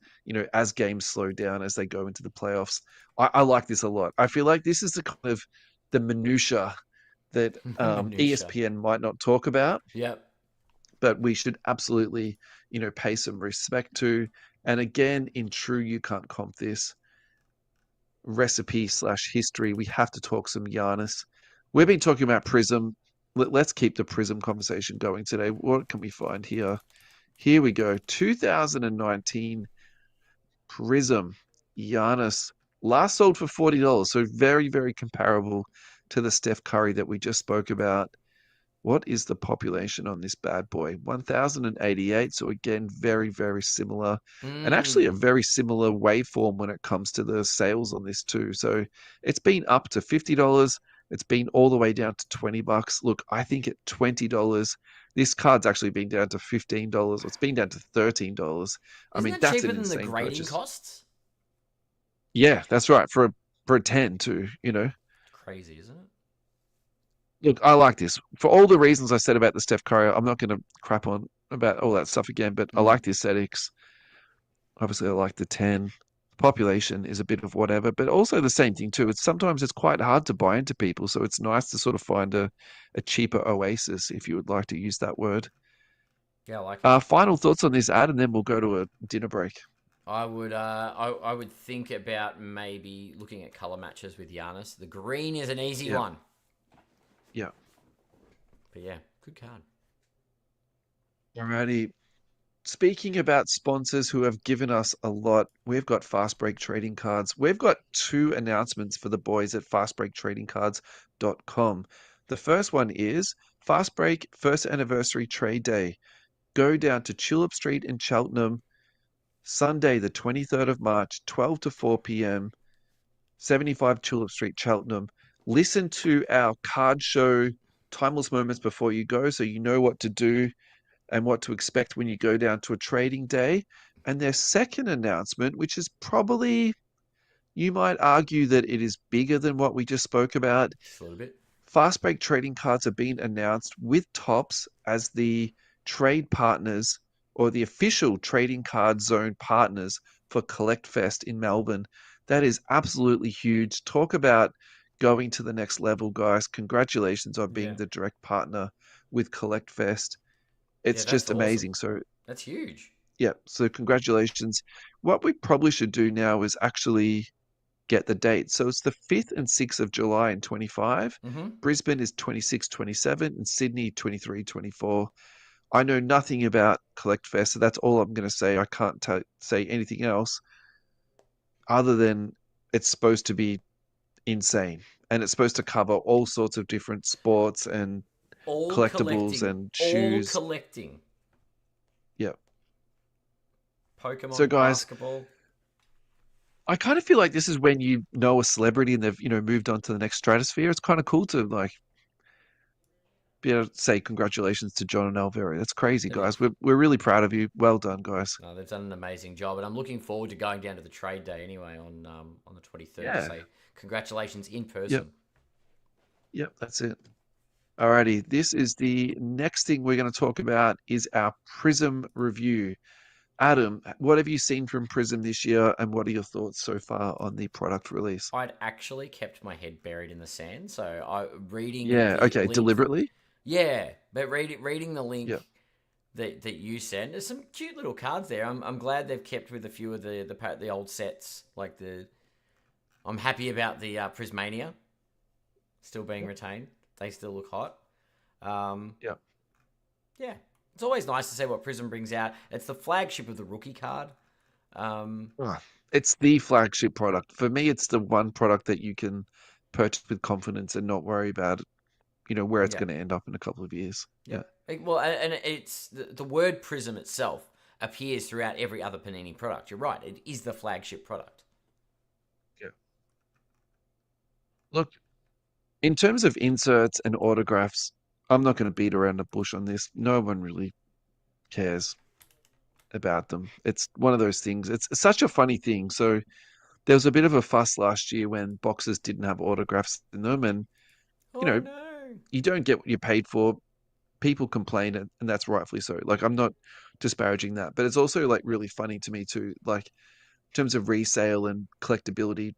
as games slow down, as they go into the playoffs. I like this a lot. I feel like this is the kind of the minutia that Minutia. ESPN might not talk about, Yep. but we should absolutely, pay some respect to. And again, in true, you can't comp this recipe slash history. We have to talk some Giannis. We've been talking about Prism. Let's keep the Prism conversation going today. What can we find here? Here we go. 2019 Prism Giannis last sold for $40. So very, very comparable to the Steph Curry that we just spoke about. What is the population on this bad boy? 1,088. So again, very, very similar, and actually a Mm. very similar waveform when it comes to the sales on this too. So it's been up to $50. It's been all the way down to $20. Look, I think at $20, this card's actually been down to $15. It's been down to $13. I Isn't mean, that that's cheaper an than the insane grading purchase. costs? Yeah, that's right. For a 10 too. It's crazy, isn't it? Look, I like this. For all the reasons I said about the Steph Curry, I'm not going to crap on about all that stuff again, but I Mm. like the aesthetics. Obviously, I like the 10. Population is a bit of whatever, but also the same thing too. Sometimes it's quite hard to buy into people, so it's nice to sort of find a cheaper oasis, if you would like to use that word. Yeah, I like it. Final thoughts on this ad, and then we'll go to a dinner break. I would think about maybe looking at color matches with Giannis. The green is an easy Yeah, one. yeah. But yeah, good card. Alrighty. Speaking about sponsors who have given us a lot, we've got Fast Break Trading Cards. We've got two announcements for the boys at fastbreaktradingcards.com. The first one is Fast Break first anniversary trade day. Go down to Tulip Street in Cheltenham, Sunday, the 23rd of March, 12 to 4 p.m., 75 Tulip Street, Cheltenham. Listen to our card show, Timeless Moments Before You Go, so you know what to do and what to expect when you go down to a trading day. And their second announcement, which is probably, you might argue that it is bigger than what we just spoke about. Just a little bit. Fast break trading cards have been announced with Tops as the trade partners or the official trading card zone partners for Collect Fest in Melbourne. That is absolutely huge. Talk about going to the next level, guys. Congratulations on being Yeah. the direct partner with Collect Fest. Yeah, It's that's just awesome. amazing. So, That's huge. yeah, so congratulations. What we probably should do now is actually get the date. So it's the 5th and 6th of July in 25. Mm-hmm. Brisbane is 26, 27, and Sydney 23, 24. I know nothing about Collect Fest, so that's all I'm going to say. I can't say anything else other than it's supposed to be insane. And it's supposed to cover all sorts of different sports and All collectibles collecting. and All shoes. collecting. Yeah. So Pokemon, guys, basketball. I kind of feel like this is when you know a celebrity and they've, moved on to the next stratosphere. It's kind of cool to like be able to say congratulations to John and Alvaro. That's crazy, It is. guys. We're really proud of you. Well done, guys. No, they've done an amazing job, and I'm looking forward to going down to the trade day anyway on the 23rd to Yeah. say congratulations in Yep. person. Yep. That's it. Alrighty. This is the next thing we're going to talk about is our Prism review. Adam, what have you seen from Prism this year, and what are your thoughts so far on the product release? I'd actually kept my head buried in the sand, so I reading Yeah. the Okay. link. Deliberately. Yeah, but reading the link Yeah. that you sent, there's some cute little cards there. I'm glad they've kept with a few of the old sets, like the. I'm happy about the Prismania still being retained. They still look hot. Um, Yeah. yeah, it's always nice to see what Prism brings out. It's the flagship of the rookie card. Um, Ah, it's the flagship product. For me, it's the one product that you can purchase with confidence and not worry about, where it's yeah, going to end up in a couple of years. yeah. Yeah. Well, and it's the word Prism itself appears throughout every other Panini product. You're right; it is the flagship product. Yeah. Look, in terms of inserts and autographs, I'm not going to beat around the bush on this. No one really cares about them. It's one of those things. It's such a funny thing. So there was a bit of a fuss last year when boxes didn't have autographs in them, and you Oh know no! you don't get what you paid for. People complain, and that's rightfully so. Like I'm not disparaging that, but it's also like really funny to me too. Like in terms of resale and collectability,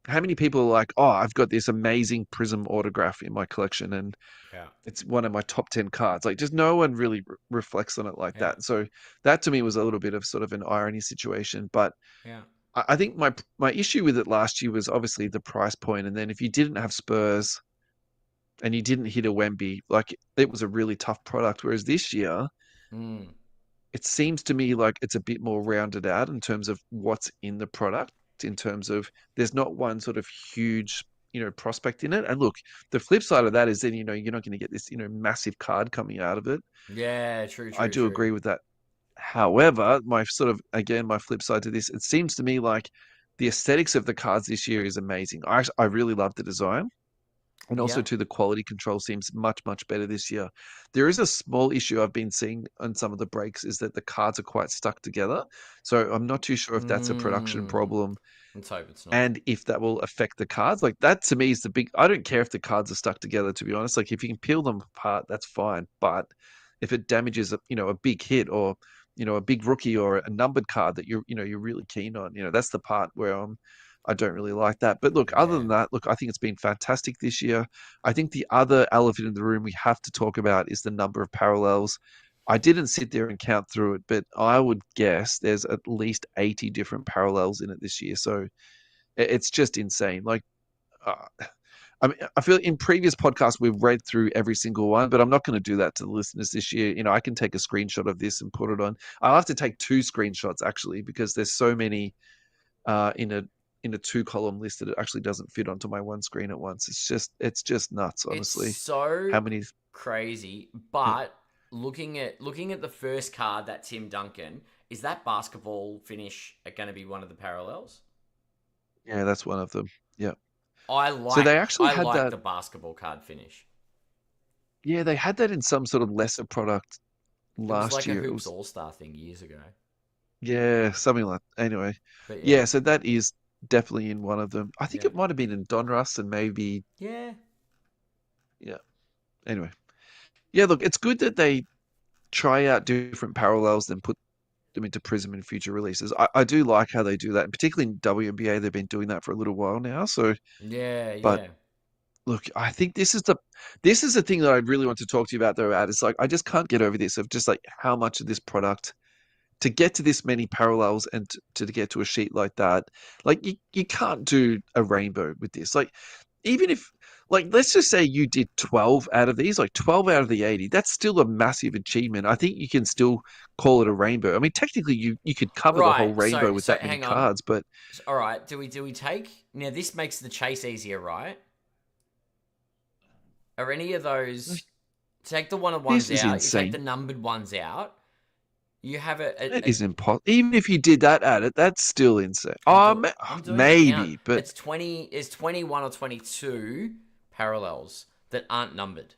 how many people are like, "Oh, I've got this amazing Prism autograph in my collection, and Yeah, it's one of my top 10 cards." Like, just no one really reflects on it like yeah, that. So that to me was a little bit of sort of an irony situation. But yeah. I think my issue with it last year was obviously the price point, and then if you didn't have Spurs and you didn't hit a Wemby, like it was a really tough product. Whereas this year, Mm, it seems to me like it's a bit more rounded out in terms of what's in the product, in terms of there's not one sort of huge, prospect in it. And look, the flip side of that is then, you're not going to get this, massive card coming out of it. yeah, true, I true, do true. agree with that. However, my sort of, again, my flip side to this, it seems to me like the aesthetics of the cards this year is amazing. I really love the design. And also, Yeah. too, the quality control seems much, much better this year. There is a small issue I've been seeing on some of the breaks is that the cards are quite stuck together. So I'm not too sure if that's a production Mm, problem let's hope it's not. and if that will affect the cards. Like that to me is the big. I don't care if the cards are stuck together. To be honest, like if you can peel them apart, that's fine. But if it damages a big hit or a big rookie or a numbered card that you're really keen on, that's the part where I don't really like that. But look, other Yeah. than that, look, I think it's been fantastic this year. I think the other elephant in the room we have to talk about is the number of parallels. I didn't sit there and count through it, but I would guess there's at least 80 different parallels in it this year. So it's just insane. Like, uh, I mean, I feel in previous podcasts we've read through every single one, but I'm not going to do that to the listeners this year. I can take a screenshot of this and put it on. I'll have to take two screenshots actually because there's so many in a two-column list that it actually doesn't fit onto my one screen at once. It's just nuts, It's honestly. so How many? crazy, Yeah, but looking at the first card, that Tim Duncan, is that basketball finish going to be one of the parallels? yeah, that's one of them. Yeah. I So like they actually I had like that. the basketball card finish. Yeah, they had that in some sort of lesser product It was last like a year. It Hoops was All Star thing years ago. Yeah, something like anyway. But yeah, Yeah, so that is definitely in one of them. I think yeah, it might have been in Donruss and maybe yeah. yeah. Anyway. Yeah, look, it's good that they try out different parallels and put them into Prism in future releases. I do like how they do that, and particularly in WNBA, they've been doing that for a little while now. So, Yeah, but yeah. look, I think this is the thing that I really want to talk to you about though, Ad. It's like I just can't get over this of just like how much of this product to get to this many parallels and to get to a sheet like that, like you can't do a rainbow with this. Like even if like let's just say you did 12 out of these, like 12 out of the 80, that's still a massive achievement. I think you can still call it a rainbow. I mean, technically you could cover the whole Right. rainbow with So that many hang on. cards, but All right. Do we take now? This makes the chase easier, right? Are any of those take the one of this ones is out? You take insane. the numbered ones out. You have That is impossible. Even if you did that at it, that's still insane. I'm doing the count. Maybe, but It's 20. It's 21 or 22 parallels that aren't numbered.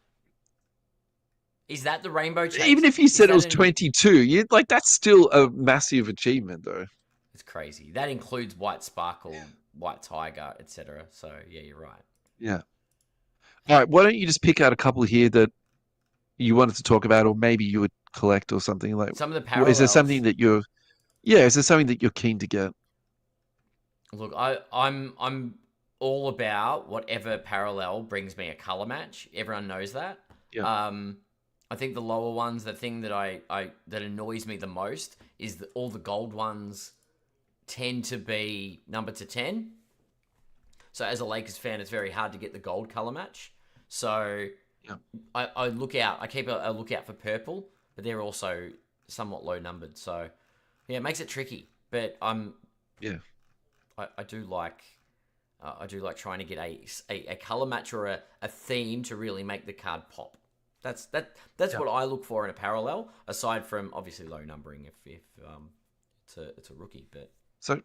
Is that the rainbow even chase? if you Is said it that was an? 22, you like that's still a massive achievement, though. It's crazy. That includes white sparkle, white tiger, etc. So yeah, you're right. Yeah. All right. Why don't you just pick out a couple here that you wanted to talk about, or maybe you would collect or something like? Some of the Is there something parallels. that you're? Yeah. Is there something that you're keen to get? Look, I'm all about whatever parallel brings me a color match. Everyone knows that. Yeah. Um, I think the lower ones, the thing that I that annoys me the most is that all the gold ones tend to be number to 10. So as a Lakers fan, it's very hard to get the gold color match. So Yeah. I look out. I keep a lookout for purple, but they're also somewhat low numbered. So yeah, it makes it tricky. But Yeah. I do like I do like trying to get a color match or a theme to really make the card pop. That's Yeah. what I look for in a parallel. Aside from obviously low numbering, if it's a rookie, but So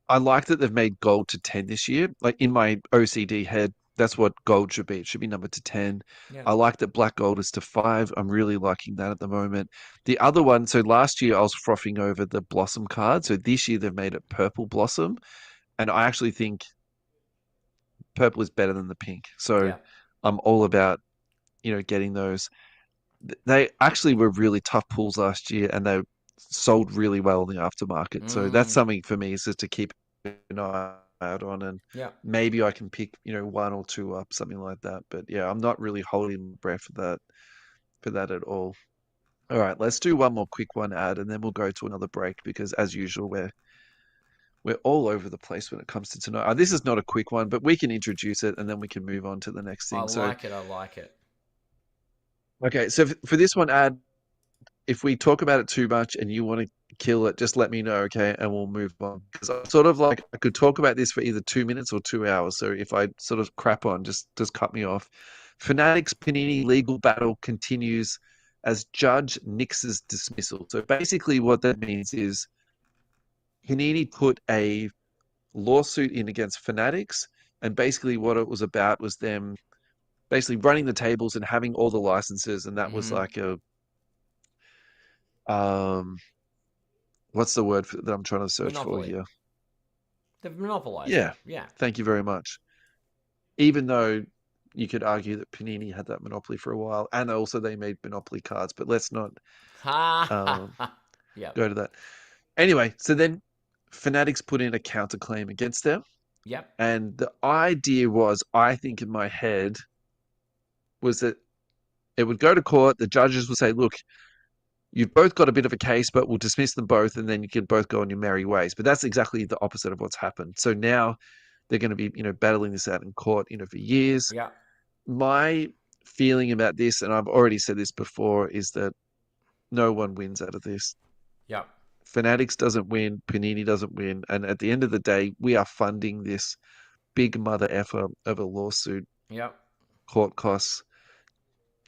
I like that they've made gold to 10 this year. Like in my OCD head, that's what gold should be. It should be number to 10. yeah, I like that black gold is to 5. I'm really liking that at the moment. The other one, so last year I was frothing over the blossom card. So this year they've made it purple blossom. And I actually think purple is better than the pink. So yeah, I'm all about, getting those. They actually were really tough pulls last year and they sold really well in the aftermarket. So that's mm, something for me is just to keep an eye out on and yeah. maybe I can pick, one or two up, something like that. But yeah, I'm not really holding my breath for that at all. All right, let's do one more quick one ad and then we'll go to another break because as usual we're all over the place when it comes to tonight. This is not a quick one, but we can introduce it and then we can move on to the next I thing. So, like it. I like it. okay, so for this one, ad, if we talk about it too much and you want to kill it, just let me know, okay, and we'll move on. Because I'm sort of like I could talk about this for either 2 minutes or 2 hours. So if I sort of crap on, just cut me off. Fanatics Panini legal battle continues as Judge nixes dismissal. So basically, what that means is Panini put a lawsuit in against Fanatics, and basically what it was about was them basically running the tables and having all the licenses, and that was Mm-hmm. like a um what's the word that I'm trying to search for Monopoly. here? They've monopolized it. Yeah, Yeah. thank you very much. Even though you could argue that Panini had that monopoly for a while, and also they made monopoly cards, but let's not Ha ha um, ha. Yep. go to that. Anyway, so then Fanatics put in a counterclaim against them, Yep. and the idea was, I think in my head, was that it would go to court. The judges would say, "Look, you've both got a bit of a case, but we'll dismiss them both, and then you can both go on your merry ways." But that's exactly the opposite of what's happened. So now they're going to be, battling this out in court, for years. Yep. My feeling about this, and I've already said this before, is that no one wins out of this. Yep. Fanatics doesn't win, Panini doesn't win, and at the end of the day, we are funding this big mother effer of a lawsuit, Yep. court costs,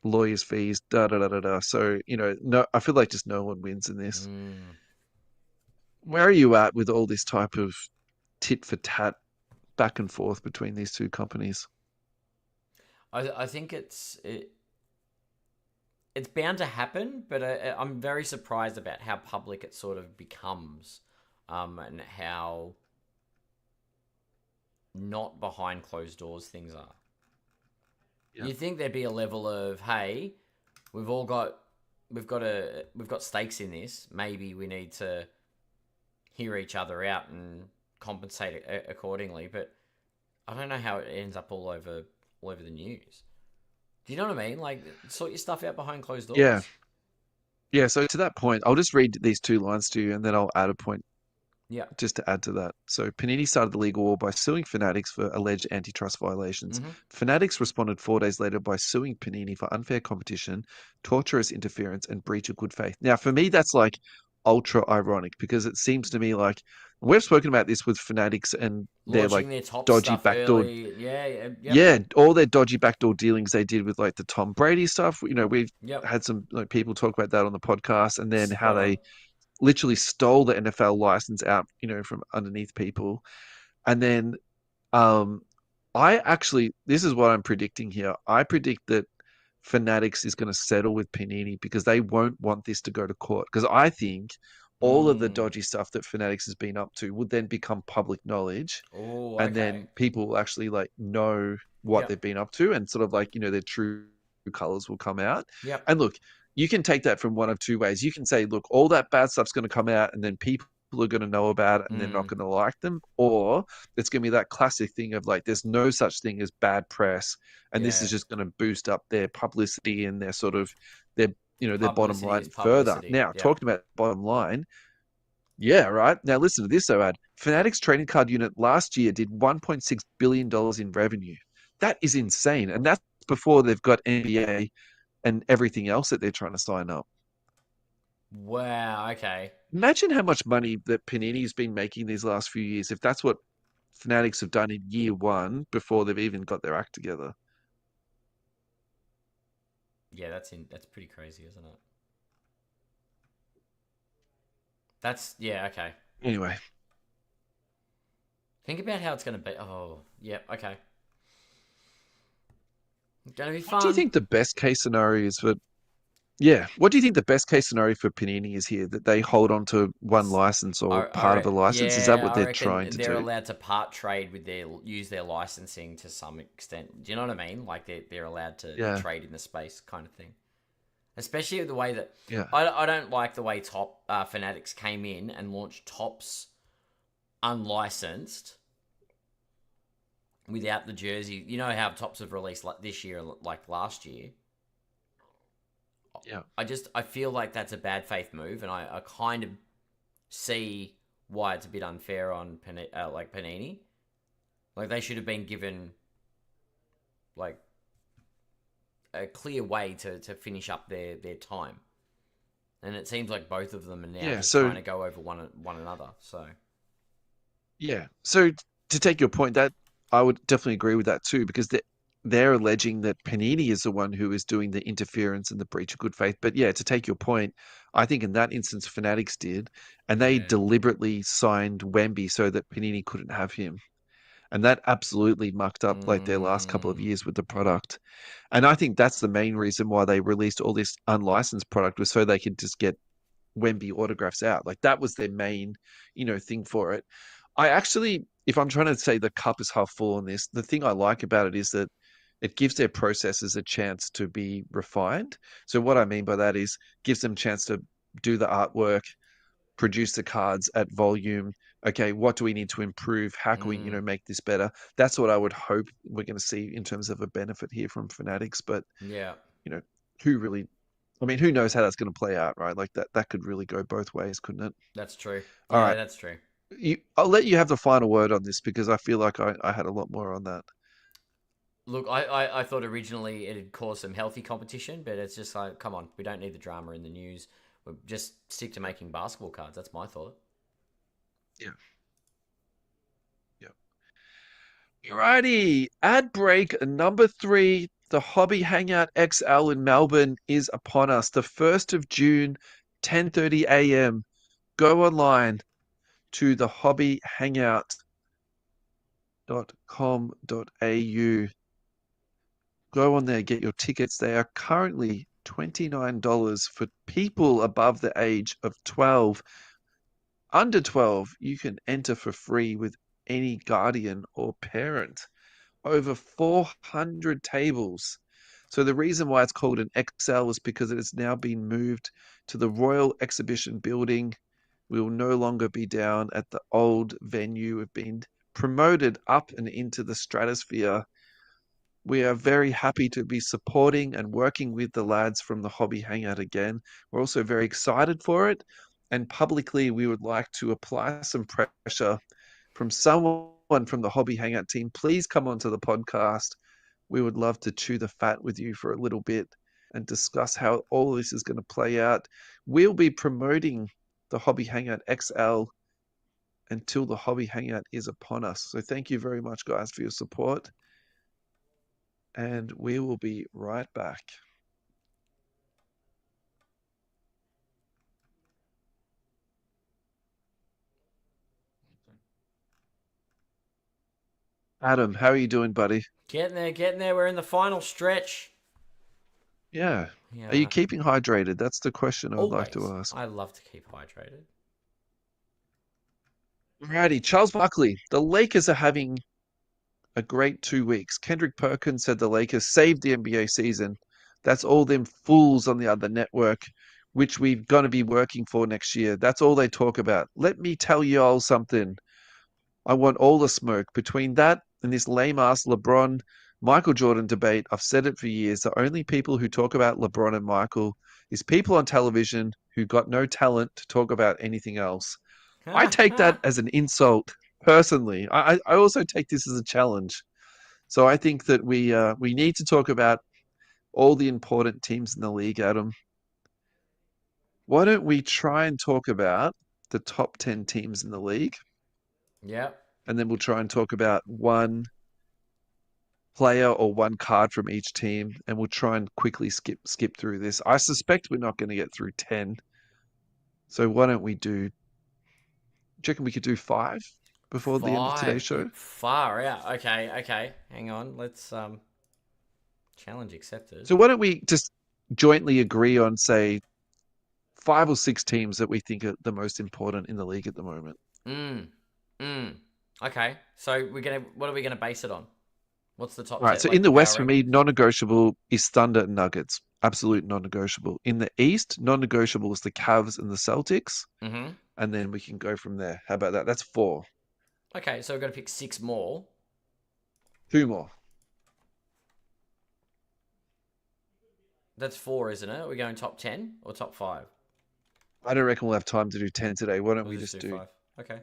lawyers' fees, da da da da da. So no, I feel like just no one wins in this. Mm. Where are you at with all this type of tit for tat back and forth between these two companies? I think it's bound to happen, but I'm very surprised about how public it sort of becomes, and how not behind closed doors things are. Yeah. You'd think there'd be a level of, hey, we've all got we've got stakes in this. Maybe we need to hear each other out and compensate accordingly. But I don't know how it ends up all over the news. Do you know what I mean? Like, sort your stuff out behind closed Yeah. doors. Yeah. So to that point, I'll just read these two lines to you and then I'll add a point Yeah. just to add to that. So Panini started the legal war by suing Fanatics for alleged antitrust violations. Mm-hmm. Fanatics responded 4 days later by suing Panini for unfair competition, torturous interference, and breach of good faith. Now, for me, that's like ultra ironic because it seems to me like we've spoken about this with Fanatics and their like Launching their top dodgy stuff backdoor. early. Yeah. Yeah. Yep. Yeah, all their dodgy backdoor dealings they did with like the Tom Brady stuff. We've Yep. had some like people talk about that on the podcast, and then how Spot on. they literally stole the NFL license out, from underneath people. And then um I actually this is what I'm predicting here. I predict that Fanatics is going to settle with Panini because they won't want this to go to court. Because I think all of the Mm. dodgy stuff that Fanatics has been up to would then become public knowledge, Oh, and okay. then people will actually like know what they've Yep. been up to, and sort of like their true colors will come out. Yep. And look, you can take that from one of two ways. You can say, look, all that bad stuff's going to come out, and then people are going to know about it and they're not Mm. going to like them, or it's going to be that classic thing of like there's no such thing as bad press, and this is Yeah. just going to boost up their publicity and their sort of their their bottom Publicity line is further. publicity. Now, Yep. talking about bottom line, yeah, right. Now listen to this, though, Ad. Fanatics trading card unit last year did $1.6 billion in revenue. That is insane. And that's before they've got NBA and everything else that they're trying to sign up. Wow. Okay. Imagine how much money that Panini's been making these last few years if that's what Fanatics have done in year one before they've even got their act together. Yeah, that's pretty crazy, isn't it? That's yeah, okay. Anyway, Think about how it's gonna be. Oh, yep, okay. Gonna be what do you fun. think the best case scenario is for yeah, what do you think the best case scenario for Panini is here? That they hold on to one license or part of a license? Is that Yeah, what I they're trying reckon to they're do? allowed to part trade with their use their licensing to some extent. Do you know what I mean? Like they're allowed to Yeah, trade in the space kind of thing. Especially the way that yeah. I don't like the way Top Fanatics came in and launched Tops unlicensed without the jersey. You know how Tops have released like this year, like last year. Yeah. I feel like that's a bad faith move, and I kind of see why it's a bit unfair on like Panini. Like they should have been given like a clear way to finish up their time, and it seems like both of them are now Yeah. just So trying to go over one another. So yeah. So to take your point, that I would definitely agree with that too, because they're alleging that Panini is the one who is doing the interference and the breach of good faith. But yeah, to take your point, I think in that instance, Fanatics did, and they yeah, deliberately signed Wemby so that Panini couldn't have him. And that absolutely mucked up like their last couple of mm, years with the product. And I think that's the main reason why they released all this unlicensed product was so they could just get Wemby autographs out. Like that was their main, thing for it. I actually, if I'm trying to say the cup is half full on this, the thing I like about it is that it gives their processes a chance to be refined. So what I mean by that is gives them a chance to do the artwork, produce the cards at volume. Okay, what do we need to improve? How can we, mm, make this better? That's what I would hope we're going to see in terms of a benefit here from Fanatics. But yeah, you know, who really I mean, who knows how that's going to play out, right? Like that could really go both ways, couldn't it? that's true. All Yeah, right. that's true. I'll let you have the final word on this because I feel like I had a lot more on that. Look, I thought originally it'd cause some healthy competition, but it's just like, come on, we don't need the drama in the news. We'll just stick to making basketball cards. That's my thought. Yeah. Yeah. Alrighty. Ad break number 3. The Hobby Hangout XL in Melbourne is upon us. The 1st of June, 10:30 a.m. Go online to the hobbyhangout.com.au. Go on there, get your tickets. They are currently $29 for people above the age of 12. Under 12, you can enter for free with any guardian or parent. Over 400 tables. So the reason why it's called an XL is because it has now been moved to the Royal Exhibition Building. We will no longer be down at the old venue. We've been promoted up and into the stratosphere. We are very happy to be supporting and working with the lads from the Hobby Hangout again. We're also very excited for it. And publicly, we would like to apply some pressure from someone from the Hobby Hangout team. Please come onto the podcast. We would love to chew the fat with you for a little bit and discuss how all of this is going to play out. We'll be promoting the Hobby Hangout XL until the Hobby Hangout is upon us. So thank you very much, guys, for your support. And we will be right back. Adam, how are you doing, buddy? Getting there, getting there. We're in the final stretch. Yeah. Are you Yeah. keeping hydrated? That's the question I would like to Always. ask. I love to keep hydrated. Alrighty, Charles Barkley. The Lakers are having a great 2 weeks. Kendrick Perkins said the Lakers saved the NBA season. That's all them fools on the other network, which we're going to be working for next year. That's all they talk about. Let me tell you all something. I want all the smoke. Between that and this lame ass LeBron Michael Jordan debate, I've said it for years. The only people who talk about LeBron and Michael is people on television who got no talent to talk about anything else. I take that as an insult personally. I also take this as a challenge. So I think that we need to talk about all the important teams in the league, Adam. Why don't we try and talk about the top 10 teams in the league? Yep. And then we'll try and talk about one player or one card from each team, and we'll try and quickly skip through this. I suspect we're not going to get through 10. So why don't we do you reckon we could do 5 before the end of today's Five. show? Far out. Okay, okay. Hang on. Let's challenge accepted. So why don't we just jointly agree on, say, 5 or 6 teams that we think are the most important in the league at the moment? Okay. So what are we gonna base it on? What's the top All right. 10? So Like in the the power West, for me, ranking? non-negotiable is Thunder and Nuggets. Absolute non-negotiable. In the East, non-negotiable is the Cavs and the Celtics. Mm-hmm. And then we can go from there. How about that? That's 4. Okay, so we're gonna pick 6 more. 2 more. That's 4, isn't it? Are we going top 10 or top 5? I don't reckon we'll have time to do 10 today. Why don't We'll we just just do do, 5. Okay.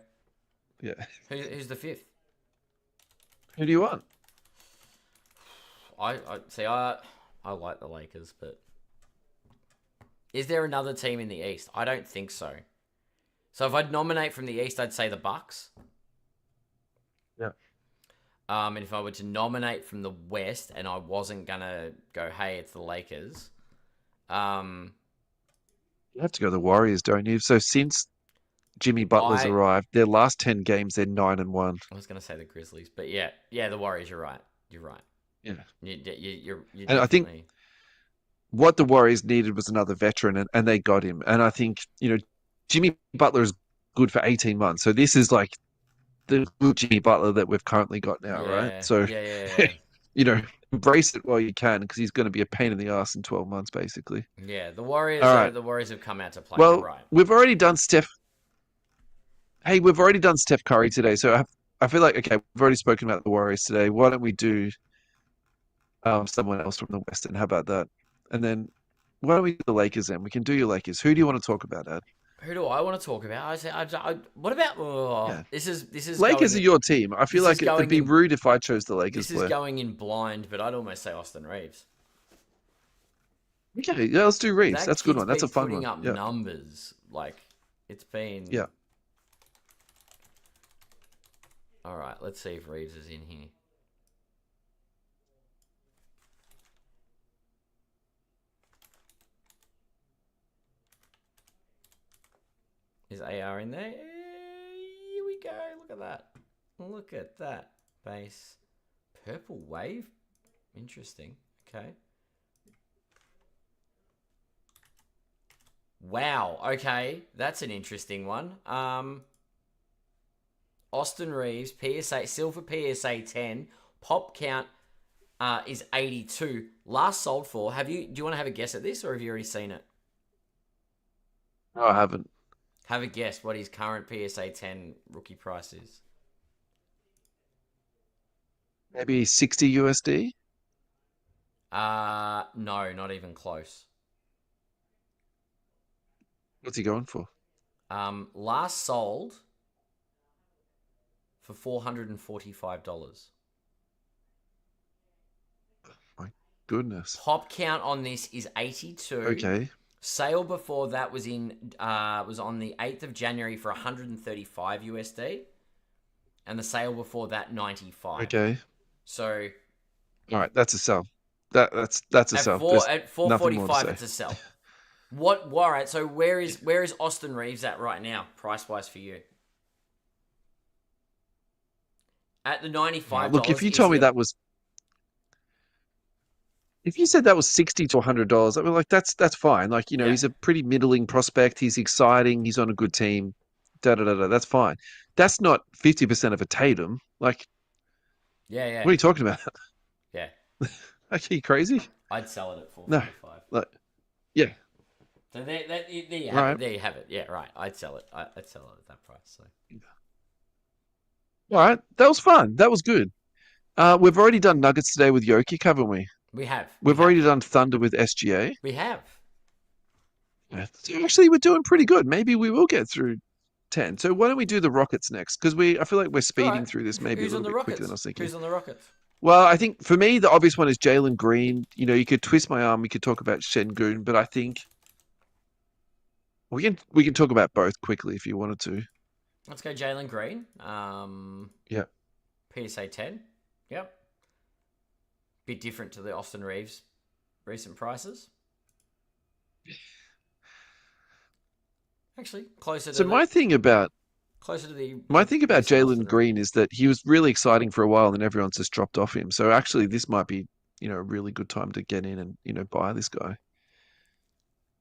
yeah. Who's the 5th? Who do you want? I see. I like the Lakers, but is there another team in the East? I don't think so. So if I'd nominate from the East, I'd say the Bucks. Yeah. And if I were to nominate from the West, and I wasn't gonna go, hey, it's the Lakers. You have to go the Warriors, don't you? So since Jimmy Butler's I arrived, their last 10 games, they're 9-1. I was gonna say the Grizzlies, but yeah, the Warriors. You're right. You're right. Yeah. You're And I think definitely what the Warriors needed was another veteran, and they got him. And I think, Jimmy Butler is good for 18 months. So this is like the good Jimmy Butler that we've currently got now, right? yeah, So, yeah, yeah, yeah. embrace it while you can, because he's going to be a pain in the ass in 12 months, basically. Yeah, the Warriors. All right. The Warriors have come out to play. You're Well, right. we've already done Steph. Hey, we've already done Steph Curry today. So I feel like, okay, we've already spoken about the Warriors today. Why don't we do someone else from the West? And how about that? And then why don't we do the Lakers then? We can do your Lakers. Who do you want to talk about, Ed? Who do I want to talk about? What about? Yeah. This is Lakers going. are your team. I feel This is like it'd going be in. rude if I chose the Lakers This is player. going in blind, but I'd almost say Austin Reeves. Okay, yeah, let's do Reeves. That That's a good kid's one. That's a been fun putting one. up Yeah. numbers. Like, it's been. Yeah. All right, let's see if Reeves is in here. Is AR in there? Here we go. Look at that. Look at that. Base. Purple wave? Interesting. Okay. Wow. Okay, that's an interesting one. Austin Reeves, PSA silver PSA 10, pop count is 82. Last sold for. Do you want to have a guess at this, or have you already seen it? No, I haven't. Have a guess what his current PSA 10 rookie price is. Maybe 60 USD. No, not even close. What's he going for? Last sold for $445. My goodness. Pop count on this is 82. Okay. Sale before that was on the 8th of January for 135 USD, and the sale before that 95. Okay. So All right. That's a sell. That's a sell. There's at nothing more to 445 say. it's a sell. What? All right. So where is Austin Reeves at right now, price wise for you? At the $95. Look, if you Is told me he? if you said that was $60 to $100, I mean, like that's fine. Like, Yeah. he's a pretty middling prospect. He's exciting. He's on a good team. Da da da da. That's fine. That's not 50% of a Tatum. Like, Yeah. Yeah. what are you talking about? Yeah. Like, are you crazy? I'd sell it at No. 445. Like, yeah. So there you have Right. it. There you have it. Yeah. Right. I'd sell it. I'd sell it at that price. So. All right. That was fun. That was good. We've already done Nuggets today with Jokic, haven't we? We have. We We've have. already done Thunder with SGA. We have. Yeah. So actually, we're doing pretty good. Maybe we will get through 10. So why don't we do the Rockets next? Because I feel like we're All speeding right. through this maybe a Who's on little the bit quicker than I Rockets? was thinking. Who's on the Rockets? Well, I think for me, the obvious one is Jalen Green. You could twist my arm. We could talk about Şengün, but I think we can talk about both quickly if you wanted to. Let's go Jalen Green. Yeah. PSA 10. Yep. Bit different to the Austin Reeves recent prices. Actually, So closer to the my thing about recent Jalen Austin Reeves. Green is that he was really exciting for a while, and everyone's just dropped off him. So actually, this might be a really good time to get in and buy this guy.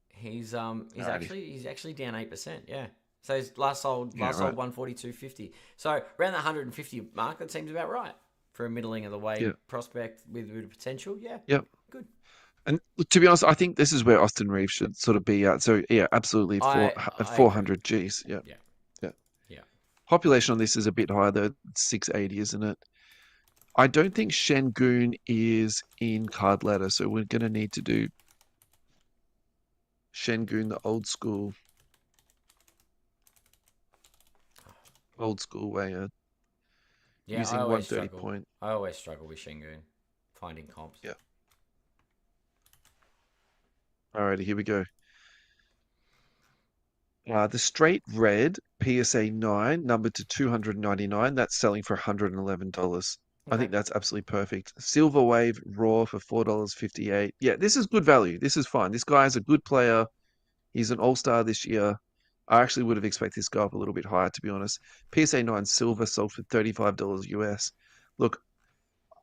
He's Alrighty. he's actually down 8%. Yeah. So his last sold Yeah, right. 142.50. So around the 150 mark, that seems about right for a middling of the way Yeah. prospect with potential. Yeah. Yep. Good. And to be honest, I think this is where Austin Reeves should sort of be at. So yeah, absolutely at I agree. 400 Gs. Yeah. Yeah. Yeah. Yeah. Population on this is a bit higher though. It's 680, isn't it? I don't think Şengün is in card ladder, so we're gonna need to do Şengün the old school way of Yeah, using 130 point. I always struggle with Şengün finding comps. Yeah. Alrighty, here we go. The straight red PSA 9, numbered to 299, that's selling for $111. I Okay. think that's absolutely perfect. Silver Wave Raw for $4.58. Yeah, this is good value. This is fine. This guy is a good player. He's an all-star this year. I actually would have expected this to go up a little bit higher, to be honest. PSA 9 silver sold for $35 US. Look,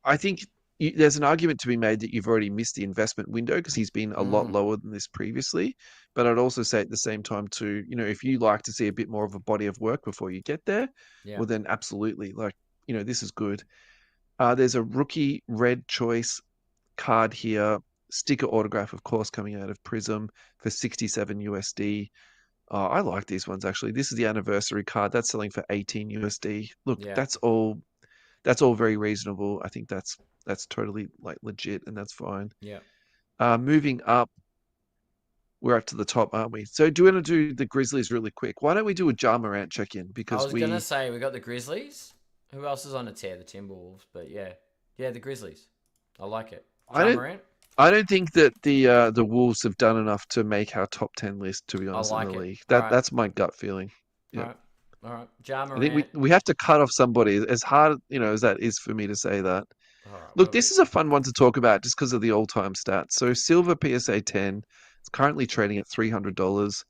I think there's an argument to be made that you've already missed the investment window because he's been a lot lower than this previously. But I'd also say at the same time too, if you like to see a bit more of a body of work before you get there, Yeah. well then absolutely, like, this is good. There's a rookie red choice card here, sticker autograph, of course, coming out of Prism for 67 USD. I like these ones actually. This is the anniversary card that's selling for 18 USD. Look, Yeah. that's all very reasonable. I think that's totally like legit and that's fine. Yeah. Moving up, we're up to the top, aren't we? So do you want to do the Grizzlies really quick? Why don't we do a Ja Morant check-in? I Because was gonna say we got the Grizzlies. Who else is on a tear? The Timberwolves, but yeah, the Grizzlies. I like it. I Ja don't Morant. I don't think that the Wolves have done enough to make our top 10 list, to be I honest, in like the it. league. All That right. that's my gut feeling. All Yeah. right. All right. Ja I think we, Morant. we have to cut off somebody as hard, as that is for me to say that. All right. Look, this is a fun one to talk about just because of the all-time stats. So Silver PSA 10 is currently trading at $300.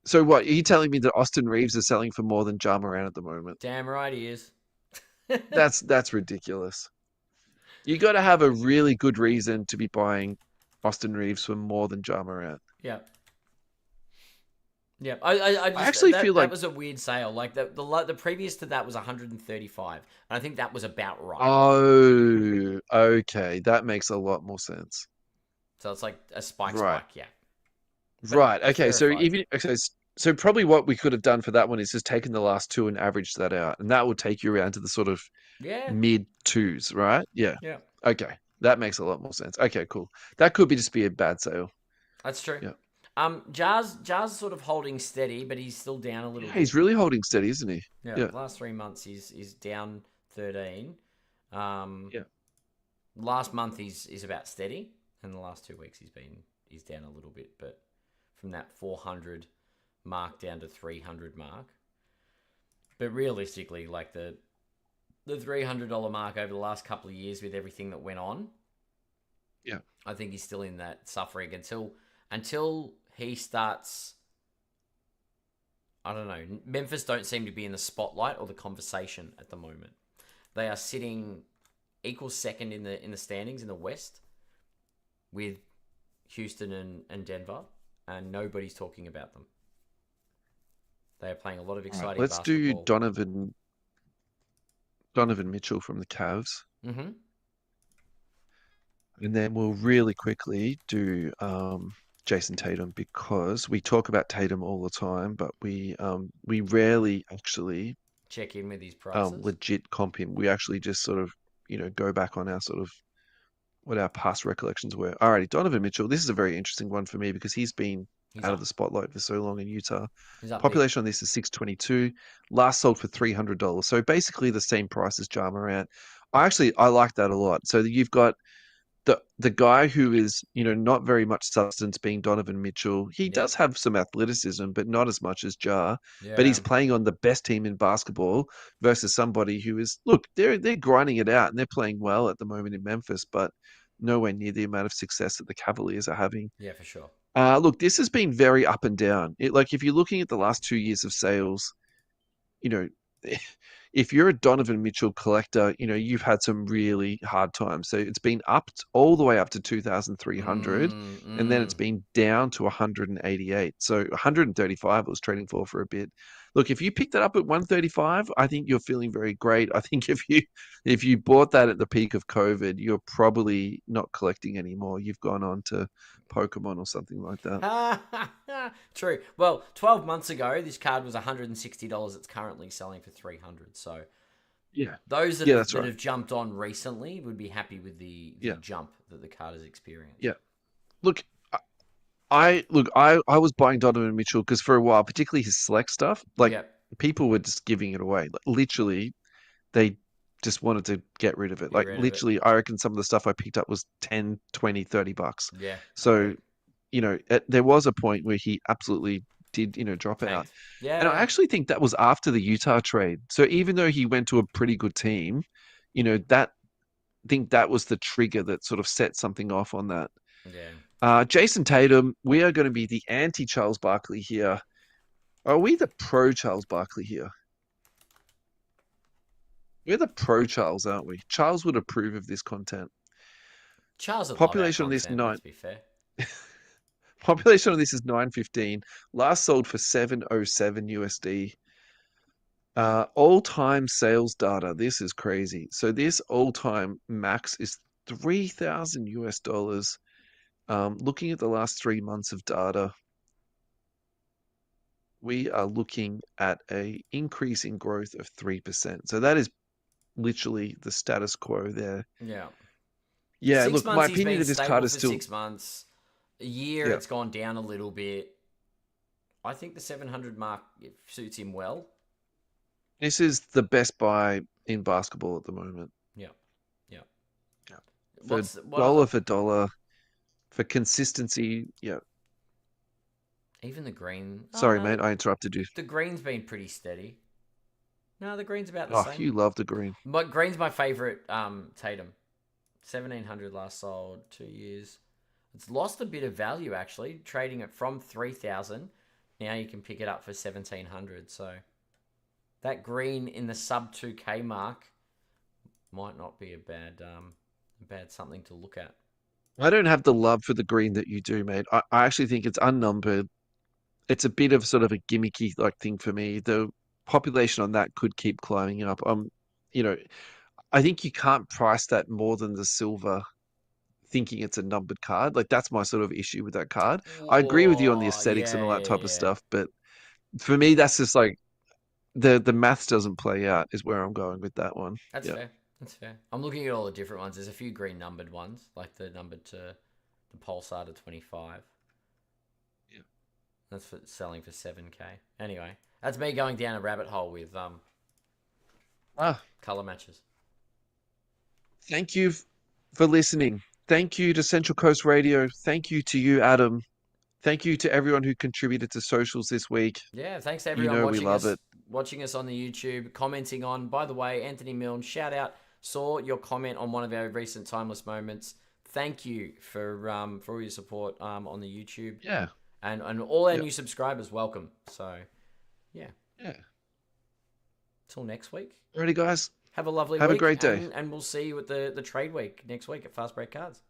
So what, are you telling me that Austin Reeves is selling for more than Ja Morant at the moment? Damn right he is. That's ridiculous. You got to have a really good reason to be buying Austin Reeves for more than Ja Morant. Yeah. Yeah, I I just actually feel that like, was a weird sale. Like the previous to that was 135, and I think that was about right. oh, okay, that makes a lot more sense. So it's like a spike, Right. spike, yeah. But Right. Okay. So verified. even okay, so probably what we could have done for that one is just taken the last two and averaged that out, and that would take you around to the sort of Yeah, mid twos, right? Yeah. yeah, Okay. That makes a lot more sense. Okay, cool. That could be just be a bad sale. that's true. Yeah. Jars sort of holding steady, but he's still down a little Yeah, he's bit. really holding steady, isn't he? Yeah, Yeah. last 3 months he's down 13. Um, Yeah. last month he's about steady, and the last 2 weeks he's down a little bit, but from that 400 mark down to 300 mark. But realistically, like the $300 mark over the last couple of years with everything that went on, Yeah. I think he's still in that suffering until he starts. I don't know. Memphis don't seem to be in the spotlight or the conversation at the moment. They are sitting equal second in the standings in the West with Houston and Denver, and nobody's talking about them. They are playing a lot of All right. exciting Let's do basketball. Donovan Mitchell from the Cavs, Mm-hmm. and then we'll really quickly do Jason Tatum because we talk about Tatum all the time, but we rarely actually Check in with his prices. legit comp him. We actually just sort of, go back on our sort of what our past recollections were. Alrighty, Donovan Mitchell. This is a very interesting one for me because he's been He's out of up. the spotlight for so long in Utah. He's up big. Population on this is 622. Last sold for $300. So basically the same price as Ja Morant. I like that a lot. So you've got the guy who is, not very much substance being Donovan Mitchell. He does Yep. have some athleticism, but not as much as Ja. But Yeah. he's playing on the best team in basketball versus somebody who is, look, they're grinding it out and they're playing well at the moment in Memphis, but nowhere near the amount of success that the Cavaliers are having. Yeah, for sure. Look, this has been very up and down. Like if you're looking at the last 2 years of sales, you know, if you're a Donovan Mitchell collector, you've had some really hard times. So it's been up all the way up to 2,300, Mm, and then it's mm. been down to 188. So 135 was trading for a bit. Look, if you picked it up at 135, I think you're feeling very great. I think if you bought that at the peak of COVID, you're probably not collecting anymore. You've gone on to Pokemon or something like that. True. Well, 12 months ago, this card was $160. It's currently selling for 300. So Yeah. those Yeah, that's that right. have jumped on recently would be happy with the Yeah. jump that the card has experienced. Yeah. Look, I was buying Donovan Mitchell because for a while, particularly his select stuff, like Yep. people were just giving it away. Like literally, they just wanted to get rid of it. Get Like rid of it. literally, I reckon some of the stuff I picked up was 10, 20, $30. Yeah, So, agreed. there was a point where he absolutely did, drop out. Tanked. And I Yeah. actually think that was after the Utah trade. So even though he went to a pretty good team, that I think that was the trigger that sort of set something off on that. Yeah. Jason Tatum, we are going to be the anti Charles Barkley here. Are we the pro Charles Barkley here? We're the pro Charles, aren't we? Charles would approve of this content. Charles would love our Population on this content, nine. let's be fair. Population on this is 915. Last sold for 707 USD. All-time sales data. This is crazy. So this all-time max is 3,000 US dollars. Looking at the last 3 months of data, we are looking at a increase in growth of 3%. So that is literally the status quo there. Yeah. Yeah, Six look, my months he's opinion been of this card stable is for still, 6 months. A year yeah, it's gone down a little bit. I think the 700 mark suits him well. this is the best buy in basketball at the moment. Yeah. Yeah. Yeah. For What dollar other for dollar, for consistency. Yeah. even the green? Oh Sorry, no, mate, I interrupted you. the green's been pretty steady. No, the green's about the Oh, same. you love the green. But green's my favorite Tatum. 1700 last sold 2 years. It's lost a bit of value actually, trading it from 3000. Now you can pick it up for 1700. So that green in the sub 2K mark might not be a bad something to look at. I don't have the love for the green that you do, mate. I actually think it's unnumbered. it's a bit of sort of a gimmicky like thing for me. The population on that could keep climbing up. You know, I think you can't price that more than the silver, thinking it's a numbered card. Like that's my sort of issue with that card. I agree with you on the Oh, aesthetics and yeah, all that yeah, type of yeah. stuff, but for me, that's just like the maths doesn't play out. Is where I'm going with that one. That's Yeah, fair. That's fair. I'm looking at all the different ones. There's a few green numbered ones, like the numbered to the Pulsar to 25. yeah. That's for selling for 7K. Anyway, that's me going down a rabbit hole with Ah, color matches. thank you for listening. Thank you to Central Coast Radio. Thank you to you, Adam. Thank you to everyone who contributed to socials this week. Yeah, thanks to You everyone know we love it. watching us on the YouTube, commenting on. By the way, Anthony Milne, shout out. Saw your comment on one of our recent timeless moments. Thank you for all your support on the YouTube Yeah, and all our yeah, new subscribers. Welcome. So yeah, yeah. till next week. Alrighty, guys. Have a lovely Have a week, great day. and we'll see you at the trade week next week at Fast Break Cards.